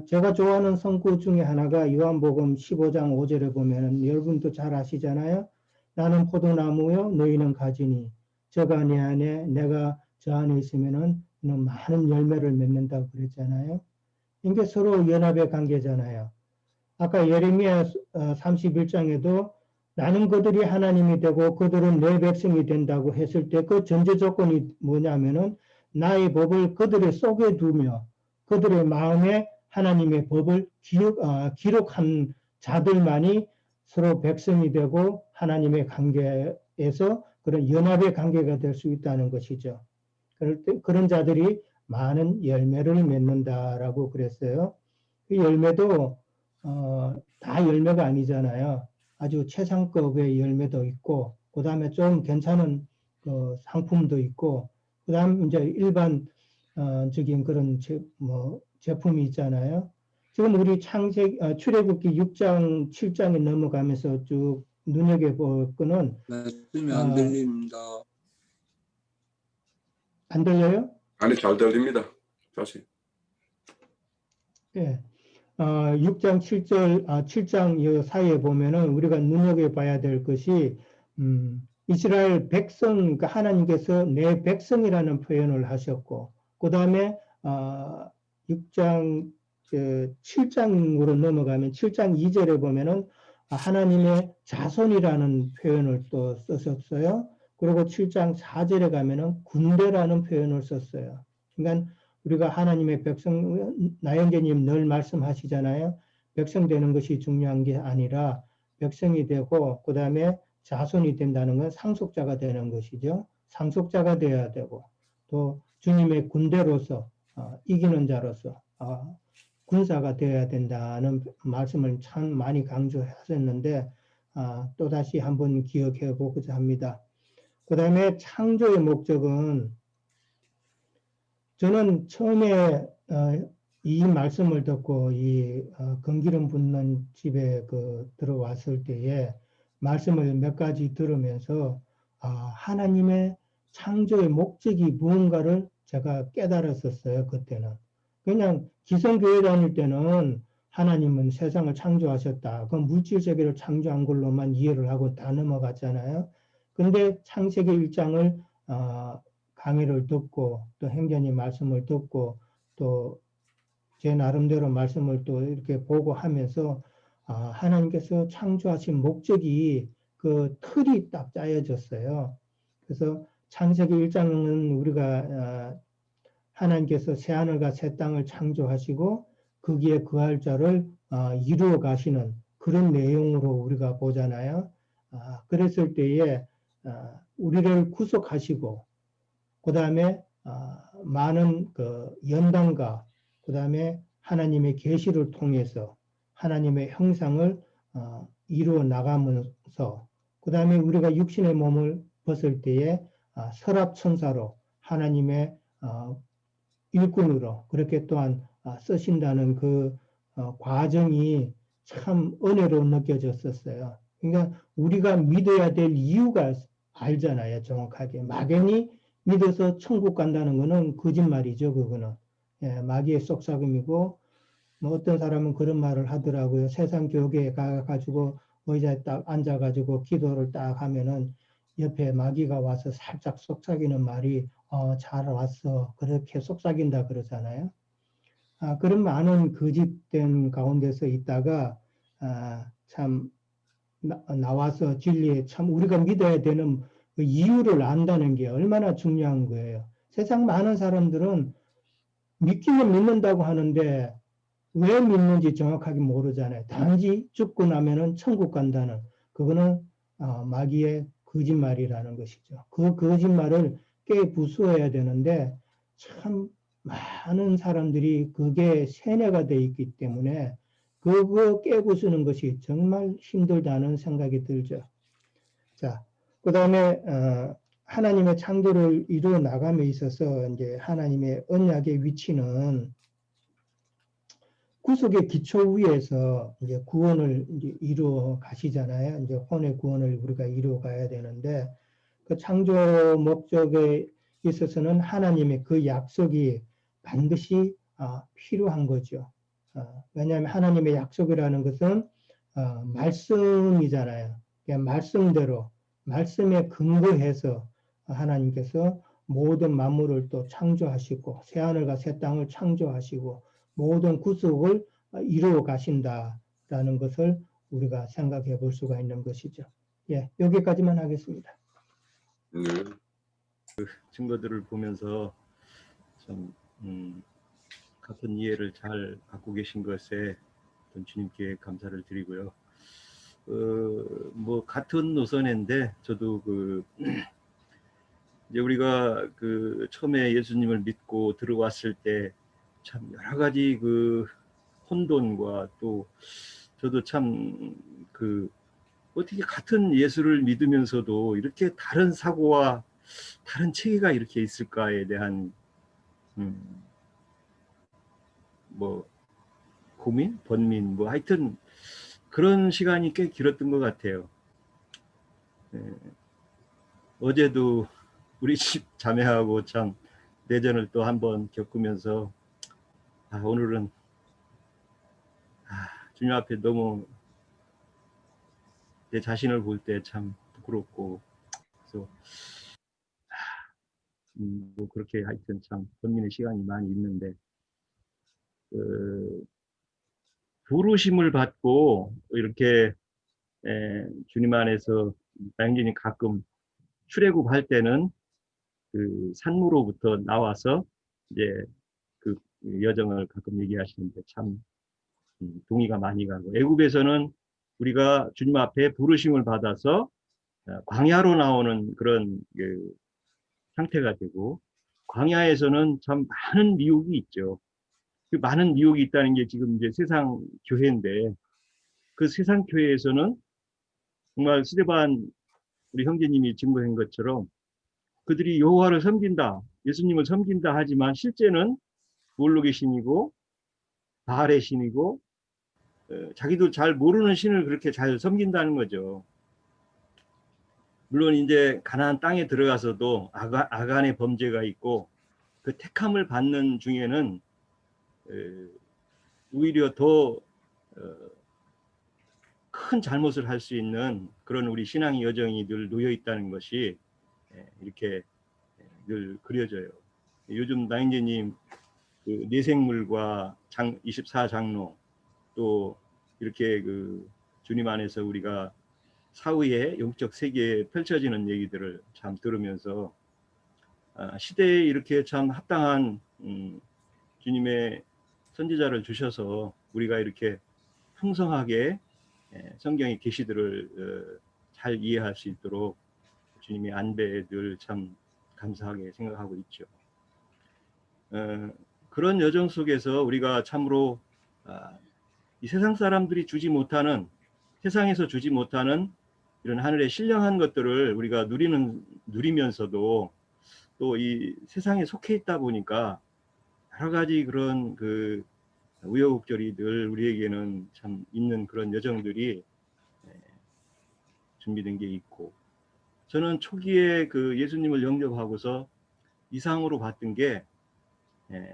제가 좋아하는 성구 중에 하나가 요한복음 15장 5절에 보면은 여러분도 잘 아시잖아요. 나는 포도나무요 너희는 가지니 저가 내 안에 내가 저 안에 있으면은 많은 열매를 맺는다고 그랬잖아요. 이게 서로 연합의 관계잖아요. 아까 예레미야 31장에도 나는 그들이 하나님이 되고 그들은 내 백성이 된다고 했을 때 그 전제 조건이 뭐냐면은 나의 법을 그들의 속에 두며 그들의 마음에 하나님의 법을 기록한 자들만이 서로 백성이 되고 하나님의 관계에서 그런 연합의 관계가 될 수 있다는 것이죠. 그럴 때 그런 자들이 많은 열매를 맺는다라고 그랬어요. 그 열매도 다 열매가 아니잖아요. 아주 최상급의 열매도 있고, 그 다음에 좀 괜찮은 그 상품도 있고, 그 다음 이제 일반적인 그런 제품이 있잖아요. 지금 우리 출애굽기 6장, 7장에 넘어가면서 쭉 눈여겨볼 거는 말씀이 안 들립니다. 안 들려요? 아니 잘 들립니다. 다시. 예. 6장 7장 이 사이에 보면은 우리가 눈여겨봐야 될 것이 이스라엘 백성, 그러니까 하나님께서 내 백성이라는 표현을 하셨고, 그 다음에 6장 7장으로 넘어가면 7장 2절에 보면은 하나님의 자손이라는 표현을 또 썼었어요. 그리고 7장 4절에 가면은 군대라는 표현을 썼어요. 그러니까 우리가 하나님의 백성, 나영재님 늘 말씀하시잖아요. 백성 되는 것이 중요한 게 아니라 백성이 되고 그 다음에 자손이 된다는 건 상속자가 되는 것이죠. 상속자가 되어야 되고 또 주님의 군대로서 이기는 자로서 군사가 되어야 된다는 말씀을 참 많이 강조하셨는데 또다시 한번 기억해 보고자 합니다. 그 다음에 창조의 목적은 저는 처음에 이 말씀을 듣고 이 건기름 붓는 집에 들어왔을 때에 말씀을 몇 가지 들으면서 하나님의 창조의 목적이 무언가를 제가 깨달았었어요. 그때는. 그냥 기성교회 다닐 때는 하나님은 세상을 창조하셨다. 그 물질 세계를 창조한 걸로만 이해를 하고 다 넘어갔잖아요. 근데 창세기 1장을 강의를 듣고 또 행전의 말씀을 듣고 또 제 나름대로 말씀을 또 이렇게 보고 하면서 하나님께서 창조하신 목적이 그 틀이 딱 짜여졌어요. 그래서 창세기 1장은 우리가 하나님께서 새하늘과 새 땅을 창조하시고 거기에 거할 자를 이루어 가시는 그런 내용으로 우리가 보잖아요. 그랬을 때에 우리를 구속하시고 그 다음에 많은 그 연단과 그 다음에 하나님의 계시를 통해서 하나님의 형상을 이루어 나가면서 그 다음에 우리가 육신의 몸을 벗을 때에 설합천사로 하나님의 일꾼으로 그렇게 또한 쓰신다는 그 과정이 참 은혜로 느껴졌었어요. 그러니까 우리가 믿어야 될 이유가 알잖아요. 정확하게. 막연히 믿어서 천국 간다는 거는 거짓말이죠. 그거는. 예, 마귀의 속삭임이고 뭐 어떤 사람은 그런 말을 하더라고요. 세상 교회에 가가지고 의자에 딱 앉아가지고 기도를 딱 하면은 옆에 마귀가 와서 살짝 속삭이는 말이 잘 왔어. 그렇게 속삭인다 그러잖아요. 그런 많은 거짓된 가운데서 있다가 참 나와서 진리에 참 우리가 믿어야 되는 그 이유를 안다는 게 얼마나 중요한 거예요. 세상 많은 사람들은 믿기는 믿는다고 하는데 왜 믿는지 정확하게 모르잖아요. 단지 죽고 나면은 천국 간다는 그거는 마귀의 거짓말이라는 것이죠. 그 거짓말을 깨부수어야 되는데 참 많은 사람들이 그게 세뇌가 돼 있기 때문에 그거 깨부수는 것이 정말 힘들다는 생각이 들죠. 자, 그 다음에 하나님의 창조를 이루어 나감에 있어서 이제 하나님의 언약의 위치는 구속의 기초 위에서 이제 구원을 이제 이루어 가시잖아요. 이제 혼의 구원을 우리가 이루어 가야 되는데 그 창조 목적에 있어서는 하나님의 그 약속이 반드시 필요한 거죠. 왜냐하면 하나님의 약속이라는 것은 말씀이잖아요. 그러니까 말씀대로 말씀에 근거해서 하나님께서 모든 만물을 또 창조하시고 새하늘과 새 땅을 창조하시고 모든 구속을 이루어 가신다라는 것을 우리가 생각해 볼 수가 있는 것이죠. 예, 여기까지만 하겠습니다. 네. 증거들을 보면서 참 같은 이해를 잘 갖고 계신 것에 주님께 감사를 드리고요. 뭐 같은 노선인데 저도 이제 우리가 처음에 예수님을 믿고 들어왔을 때 참 여러 가지 혼돈과 또 저도 참 어떻게 같은 예수를 믿으면서도 이렇게 다른 사고와 다른 체계가 이렇게 있을까에 대한 뭐 고민, 번민, 뭐 하여튼 그런 시간이 꽤 길었던 것 같아요. 어제도 우리 집 자매하고 참 내전을 또 한번 겪으면서 오늘은 주님 앞에 너무 내 자신을 볼 때 참 부끄럽고 그래서 뭐 그렇게 하여튼 참 번민의 시간이 많이 있는데 그 부르심을 받고 이렇게 주님 안에서 당연히 가끔 출애굽할 때는 그 산무로부터 나와서 이제 그 여정을 가끔 얘기하시는데 참 동의가 많이 가고, 애굽에서는 우리가 주님 앞에 부르심을 받아서 광야로 나오는 그런 그 상태가 되고, 광야에서는 참 많은 미혹이 있죠. 그 많은 미혹이 있다는 게 지금 이제 세상 교회인데, 그 세상 교회에서는 정말 스데반 우리 형제님이 증거한 것처럼 그들이 여호와를 섬긴다, 예수님을 섬긴다 하지만 실제는 몰록의 신이고 바알의 신이고 자기도 잘 모르는 신을 그렇게 잘 섬긴다는 거죠. 물론 이제 가나안 땅에 들어가서도 아간의 범죄가 있고, 그 택함을 받는 중에는 오히려 더 큰 잘못을 할 수 있는 그런 우리 신앙의 여정이 늘 놓여 있다는 것이 이렇게 늘 그려져요. 요즘 나인제님 그 내생물과 24장로, 또 이렇게 그 주님 안에서 우리가 사후에 영적 세계에 펼쳐지는 얘기들을 참 들으면서 시대에 이렇게 참 합당한 주님의 선지자를 주셔서 우리가 이렇게 풍성하게 성경의 계시들을 잘 이해할 수 있도록 주님의 안배에 늘 참 감사하게 생각하고 있죠. 그런 여정 속에서 우리가 참으로 이 세상 사람들이 주지 못하는, 세상에서 주지 못하는 이런 하늘의 신령한 것들을 우리가 누리면서도 또 이 세상에 속해 있다 보니까 여러 가지 그런 그 우여곡절이 늘 우리에게는 참 있는 그런 여정들이 준비된 게 있고, 저는 초기에 그 예수님을 영접하고서 이상으로 봤던 게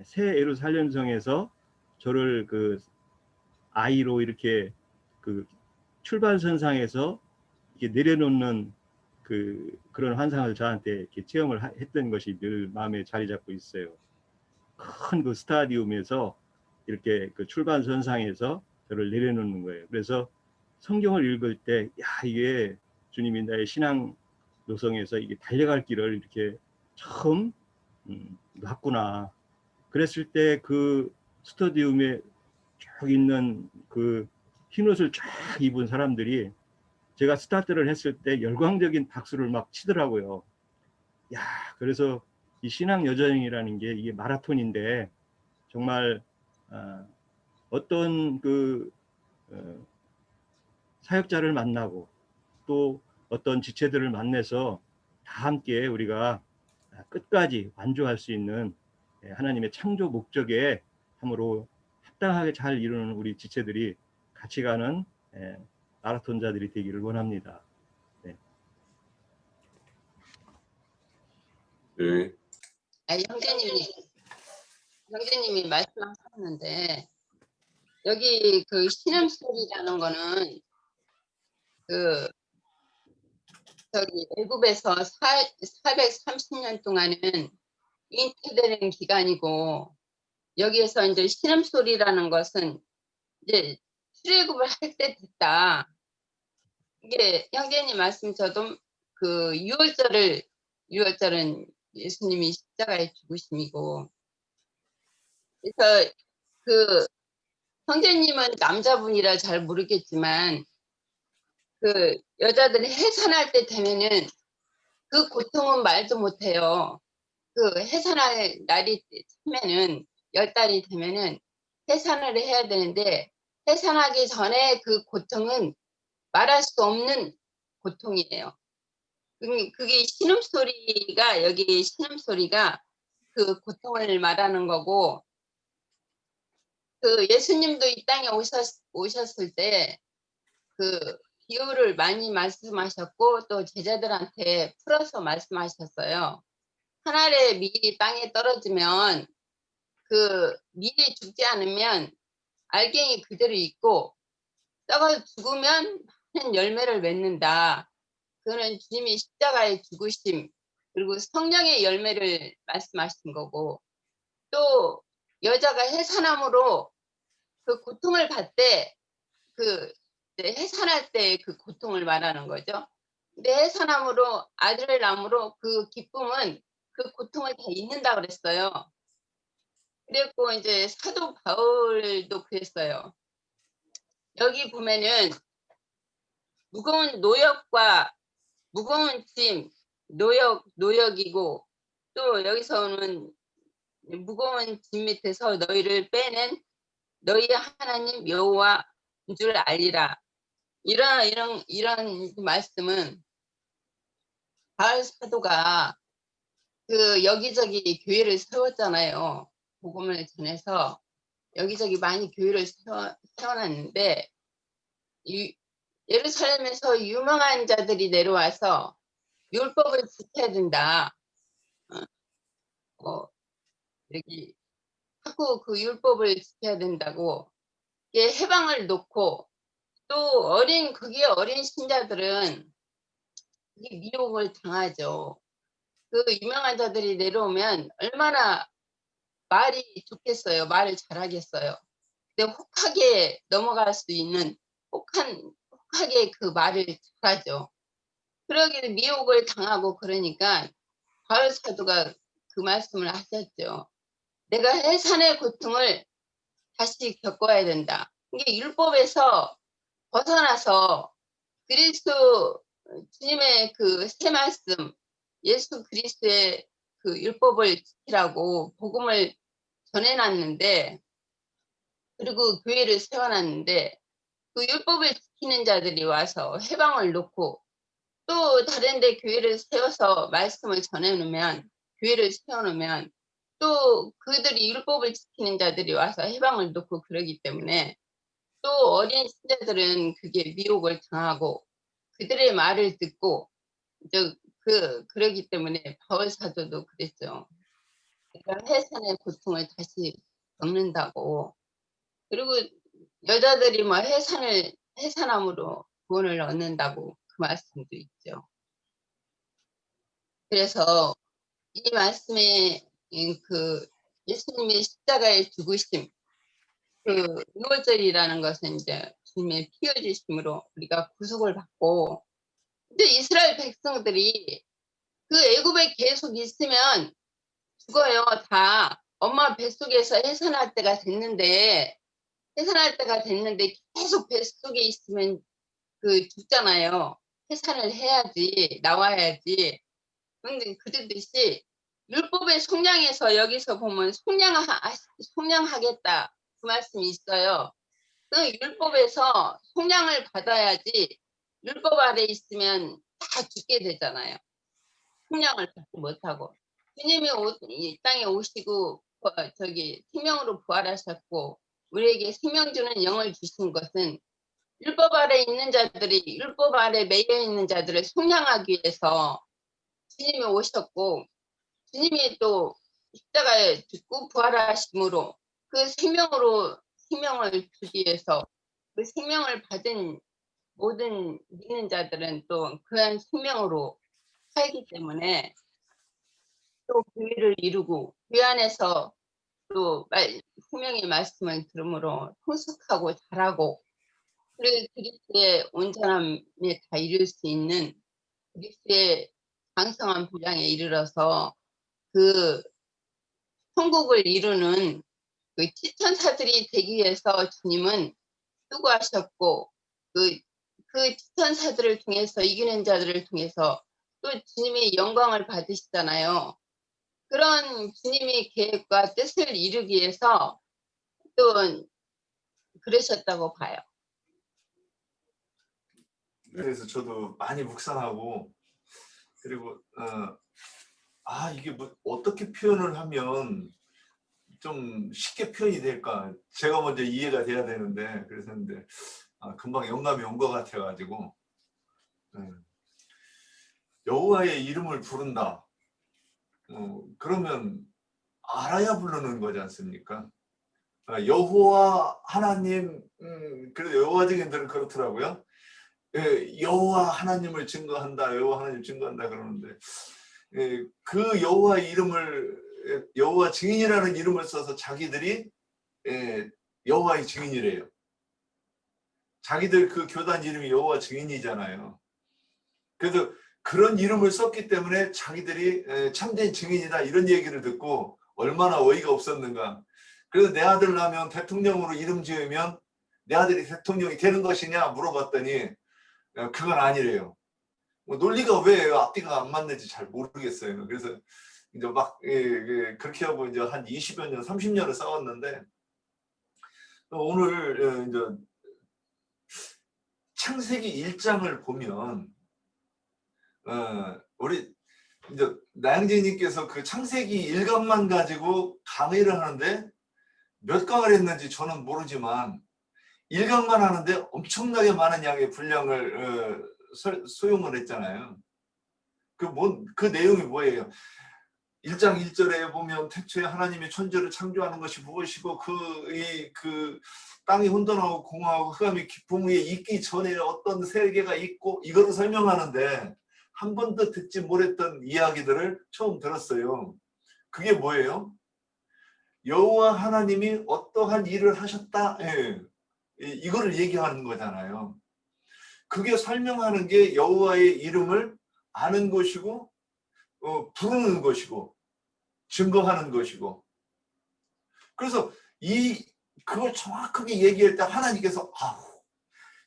새 예루살렘성에서 저를 그 아이로 이렇게 그 출발선상에서 이렇게 내려놓는 그런 환상을 저한테 이렇게 체험을 했던 것이 늘 마음에 자리 잡고 있어요. 큰 그 스타디움에서 이렇게 그 출발선상에서 저를 내려놓는 거예요. 그래서 성경을 읽을 때, 야, 이게 주님이 나의 신앙 노성에서 이게 달려갈 길을 이렇게 처음 놨구나. 그랬을 때 그 스타디움에 쭉 있는 그 흰옷을 쫙 입은 사람들이 제가 스타트를 했을 때 열광적인 박수를 막 치더라고요. 야, 그래서 이 신앙 여정이라는 게 이게 마라톤인데, 정말 어떤 그 사역자를 만나고 또 어떤 지체들을 만나서 다 함께 우리가 끝까지 완주할 수 있는 하나님의 창조 목적에 참으로 합당하게 잘 이루는 우리 지체들이 같이 가는 마라톤자들이 되기를 원합니다. 네. 네. 형제님이 말씀하셨는데, 여기 그 신음소리라는 거는 그 저기 애굽에서 430년 동안은 잉태되는 기간이고, 여기에서 이제 신음소리라는 것은 이제 출애굽을 할 때 됐다. 이게 형제님 말씀, 저도 그 6월절은 예수님이 십자가에 죽으심이고, 그래서 그 형제님은 남자분이라 잘 모르겠지만 그 여자들이 해산할 때 되면은 그 고통은 말도 못해요. 그 해산할 날이 되면은 10달이 되면은 해산을 해야 되는데, 해산하기 전에 그 고통은 말할 수 없는 고통이에요. 그게 신음소리가, 여기 신음소리가 그 고통을 말하는 거고, 그 예수님도 이 땅에 오셨을 때 그 비유를 많이 말씀하셨고, 또 제자들한테 풀어서 말씀하셨어요. 한 알의 밀이 땅에 떨어지면 그 밀이 죽지 않으면 알갱이 그대로 있고, 썩어 죽으면 많은 열매를 맺는다. 그거는 주님이 십자가의 죽으심, 그리고 성령의 열매를 말씀하신 거고, 또 여자가 해산함으로 그 고통을 받되 그 해산할 때 그 고통을 말하는 거죠. 근데 해산함으로 아들을 낳음으로 그 기쁨은 그 고통을 다 잊는다 그랬어요. 그랬고 이제 사도 바울도 그랬어요. 여기 보면은 무거운 노역과 무거운 짐, 노역이고 또 여기서는 무거운 짐 밑에서 너희를 빼낸 너희 하나님 여호와인 줄 알리라. 이런 말씀은 바울 사도가 그 여기저기 교회를 세웠잖아요. 복음을 전해서 여기저기 많이 교회를 세워놨는데 예루살렘에서 유명한 자들이 내려와서 율법을 지켜야 된다. 여기 자꾸 그 율법을 지켜야 된다고 해방을 놓고 또 그게 어린 신자들은 그게 미혹을 당하죠. 그 유명한 자들이 내려오면 얼마나 말이 좋겠어요. 말을 잘하겠어요. 근데 혹하게 넘어갈 수 있는 혹하게 그 말을 잘하죠. 그러기에 미혹을 당하고 그러니까 바울 사도가 그 말씀을 하셨죠. 내가 해산의 고통을 다시 겪어야 된다. 이게 율법에서 벗어나서 그리스도 주님의 그 새 말씀, 예수 그리스도의 그 율법을 지키라고 복음을 전해놨는데, 그리고 교회를 세워놨는데, 그 율법을 지키는 자들이 와서 해방을 놓고 또 다른 데 교회를 세워서 말씀을 전해놓으면, 교회를 세워놓으면 또 그들이 율법을 지키는 자들이 와서 해방을 놓고 그러기 때문에 또 어린 신자들은 그게 미혹을 당하고 그들의 말을 듣고 그러기 때문에 바울 사도도 그랬죠. 그러니까 해산의 고통을 다시 겪는다고. 그리고 여자들이 뭐 해산함으로 구원을 얻는다고 그 말씀도 있죠. 그래서 이 말씀에 그 예수님의 십자가의 죽으심, 그 6월절이라는 것은 이제 주님의 피 흘리심으로 우리가 구속을 받고, 근데 이스라엘 백성들이 그 애굽에 계속 있으면 죽어요. 다 엄마 뱃속에서 해산할 때가 됐는데 계속 뱃속에 있으면 그 죽잖아요. 해산을 해야지, 나와야지. 그런데 그러듯이 율법의 속량에서 여기서 보면 속량하겠다 그 말씀이 있어요. 그 율법에서 속량을 받아야지 율법 아래 있으면 다 죽게 되잖아요. 속량을 받지 못하고. 주님이 이 땅에 오시고 생명으로 부활하셨고 우리에게 생명 주는 영을 주신 것은 율법 아래 있는 자들이 율법 아래 매여 있는 자들을 속량하기 위해서 주님이 오셨고, 주님이 또 십자가에 죽고 부활하심으로 그 생명을 주기 위해서 그 생명을 받은 모든 믿는 자들은 또 그한 생명으로 살기 때문에 또 교회를 이루고 교회 안에서 또 생명의 말씀을 들음으로 통속하고 잘하고, 그리고 그리스도의 온전함에 다 이룰 수 있는 그리스도의 장성한 분량에 이르러서 그 천국을 이루는 그 지천사들이 되기 위해서 주님은 수고하셨고, 그 지천사들을 통해서 이기는 자들을 통해서 또 주님이 영광을 받으시잖아요. 그런 주님의 계획과 뜻을 이루기 위해서 또 그러셨다고 봐요. 그래서 저도 많이 묵상하고, 그리고 이게 뭐 어떻게 표현을 하면 좀 쉽게 표현이 될까? 제가 먼저 이해가 돼야 되는데, 그랬는데 금방 영감이 온 것 같아가지고, 여호와의 이름을 부른다. 그러면 알아야 부르는 거지 않습니까? 여호와 하나님, 그래도 여호와적인들은 그렇더라고요. 여호와 하나님을 증거한다, 여호와 하나님 증거한다 그러는데, 그 여호와의 이름을 여호와 증인이라는 이름을 써서 자기들이 여호와의 증인이래요. 자기들 그 교단 이름이 여호와 증인이잖아요. 그래서 그런 이름을 썼기 때문에 자기들이 참된 증인이다 이런 얘기를 듣고 얼마나 어이가 없었는가. 그래서 내 아들 나면 대통령으로 이름 지으면 내 아들이 대통령이 되는 것이냐 물어봤더니 그건 아니래요. 뭐 논리가 왜 앞뒤가 안 맞는지 잘 모르겠어요. 그래서 이제 막 그렇게 하고 이제 한 20여 년, 30년을 싸웠는데 오늘 이제 창세기 1장을 보면 우리 이제 나영재님께서 그 창세기 1강만 가지고 강의를 하는데 몇 강을 했는지 저는 모르지만 1강만 하는데 엄청나게 많은 양의 분량을 소용을 했잖아요. 그 내용이 뭐예요? 1장 1절에 보면 태초에 하나님이 천지를 창조하는 것이 무엇이고 그 땅이 혼돈하고 공허하고 흑암이 깊음 위에 있기 전에 어떤 세계가 있고 이거를 설명하는데 한 번도 듣지 못했던 이야기들을 처음 들었어요. 그게 뭐예요? 여호와 하나님이 어떠한 일을 하셨다. 이거를 얘기하는 거잖아요. 그게 설명하는 게 여호와의 이름을 아는 것이고 부르는 것이고 증거하는 것이고. 그래서 그걸 정확하게 얘기할 때 하나님께서 아우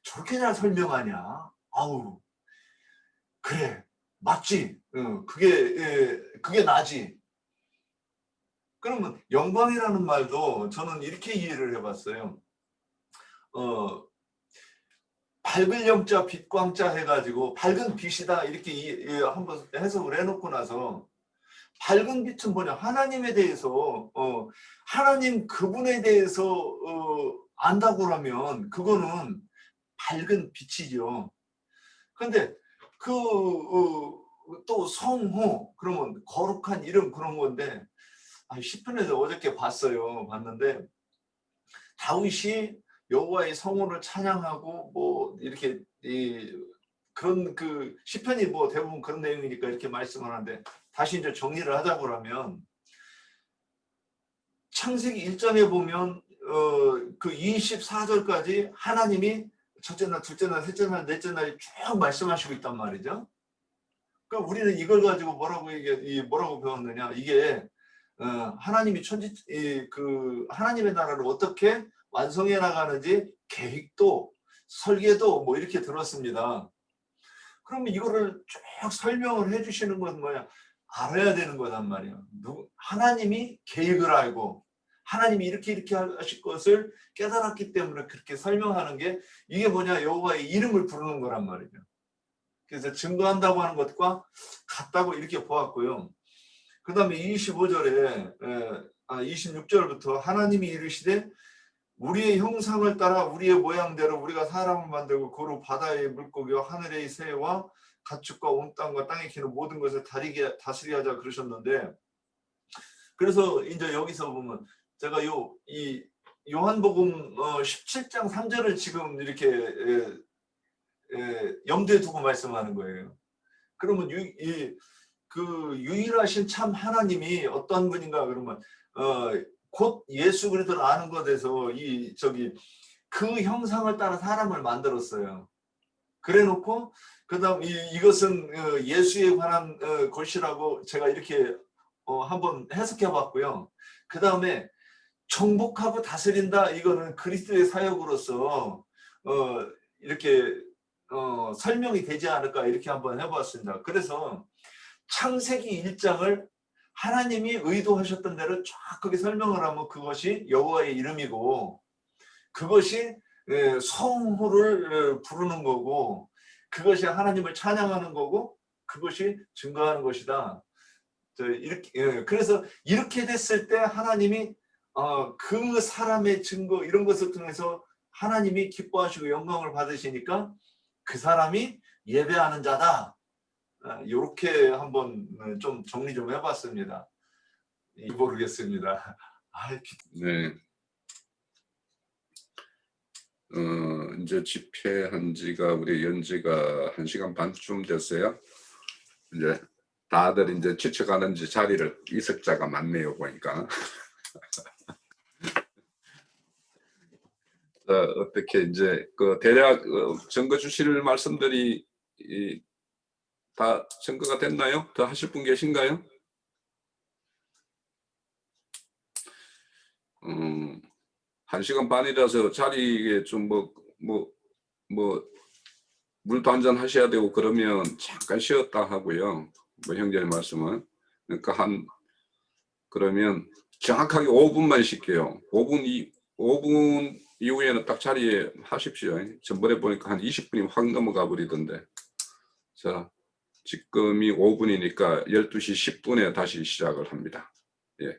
저렇게 잘 설명하냐. 아우 그래 맞지. 그게 나지. 그러면 영광이라는 말도 저는 이렇게 이해를 해봤어요. 밝을 영자 빛광자 해가지고 밝은 빛이다 이렇게 한번 해석을 해놓고 나서 밝은 빛은 뭐냐? 하나님에 대해서 하나님 그분에 대해서 안다고 하면 그거는 밝은 빛이죠. 그런데 또 성호 그러면 거룩한 이름 그런 건데 시편에서 어저께 봤는데 다윗이 여호와의 성호를 찬양하고 뭐 이렇게 그런 그 시편이 뭐 대부분 그런 내용이니까 이렇게 말씀을 하는데 다시 이제 정리를 하자고 하면 창세기 1장에 보면 그 24절까지 하나님이 첫째 날, 둘째 날, 셋째 날, 넷째 날이 쭉 말씀하시고 있단 말이죠. 그 우리는 이걸 가지고 뭐라고 배웠느냐? 이게 하나님이 하나님의 나라를 어떻게 완성해 나가는지 계획도 설계도 뭐 이렇게 들었습니다. 그러면 이거를 쭉 설명을 해주시는 건 뭐냐? 알아야 되는 거단 말이야. 하나님이 계획을 알고 하나님이 이렇게 하실 것을 깨달았기 때문에 그렇게 설명하는 게 이게 뭐냐? 여호와의 이름을 부르는 거란 말이죠. 그래서 증거한다고 하는 것과 같다고 이렇게 보았고요. 그 다음에 26절부터 하나님이 이르시되 우리의 형상을 따라 우리의 모양대로 우리가 사람을 만들고 그로 바다의 물고기와 하늘의 새와 가축과 온 땅과 땅에 기는 모든 것을 다스리게 하자 그러셨는데, 그래서 이제 여기서 보면 제가 이 요한복음 17장 3절을 지금 이렇게 염두에 두고 말씀하는 거예요. 그러면 그 유일하신 참 하나님이 어떤 분인가 그러면 곧 예수 그리스도를 아는 것에서 그 형상을 따라 사람을 만들었어요. 그래놓고 그다음 이것은 예수에 관한 것이라고 제가 이렇게 한번 해석해봤고요. 그 다음에 정복하고 다스린다 이거는 그리스도의 사역으로서 이렇게 설명이 되지 않을까 이렇게 한번 해봤습니다. 그래서 창세기 1장을 하나님이 의도하셨던 대로 정확하게 설명을 하면 그것이 여호와의 이름이고 그것이 성호를 부르는 거고 그것이 하나님을 찬양하는 거고 그것이 증거하는 것이다. 그래서 이렇게 됐을 때 하나님이 그 사람의 증거 이런 것을 통해서 하나님이 기뻐하시고 영광을 받으시니까 그 사람이 예배하는 자다. 이렇게 한번 좀 정리 좀 해봤습니다. 모르겠습니다. 네. 이제 집회한 지가 우리 연지가 1시간 반쯤 됐어요. 이제 다들 이제 지쳐가는지 자리를 이석자가 많네요 보니까. 어떻게 이제 그 대략 증거 주실 말씀들이 다 증거가 됐나요? 더 하실 분 계신가요? 1시간 반이라서 자리에 좀 물도 한잔 하셔야 되고 그러면 잠깐 쉬었다 하고요. 뭐 형제의 말씀은 그러니까 그러면 정확하게 5분만 쉴게요. 5분 이후에는 딱 자리에 하십시오. 전번에 보니까 한 20분이 확 넘어가 버리던데. 자, 지금이 5분이니까 12시 10분에 다시 시작을 합니다. 예.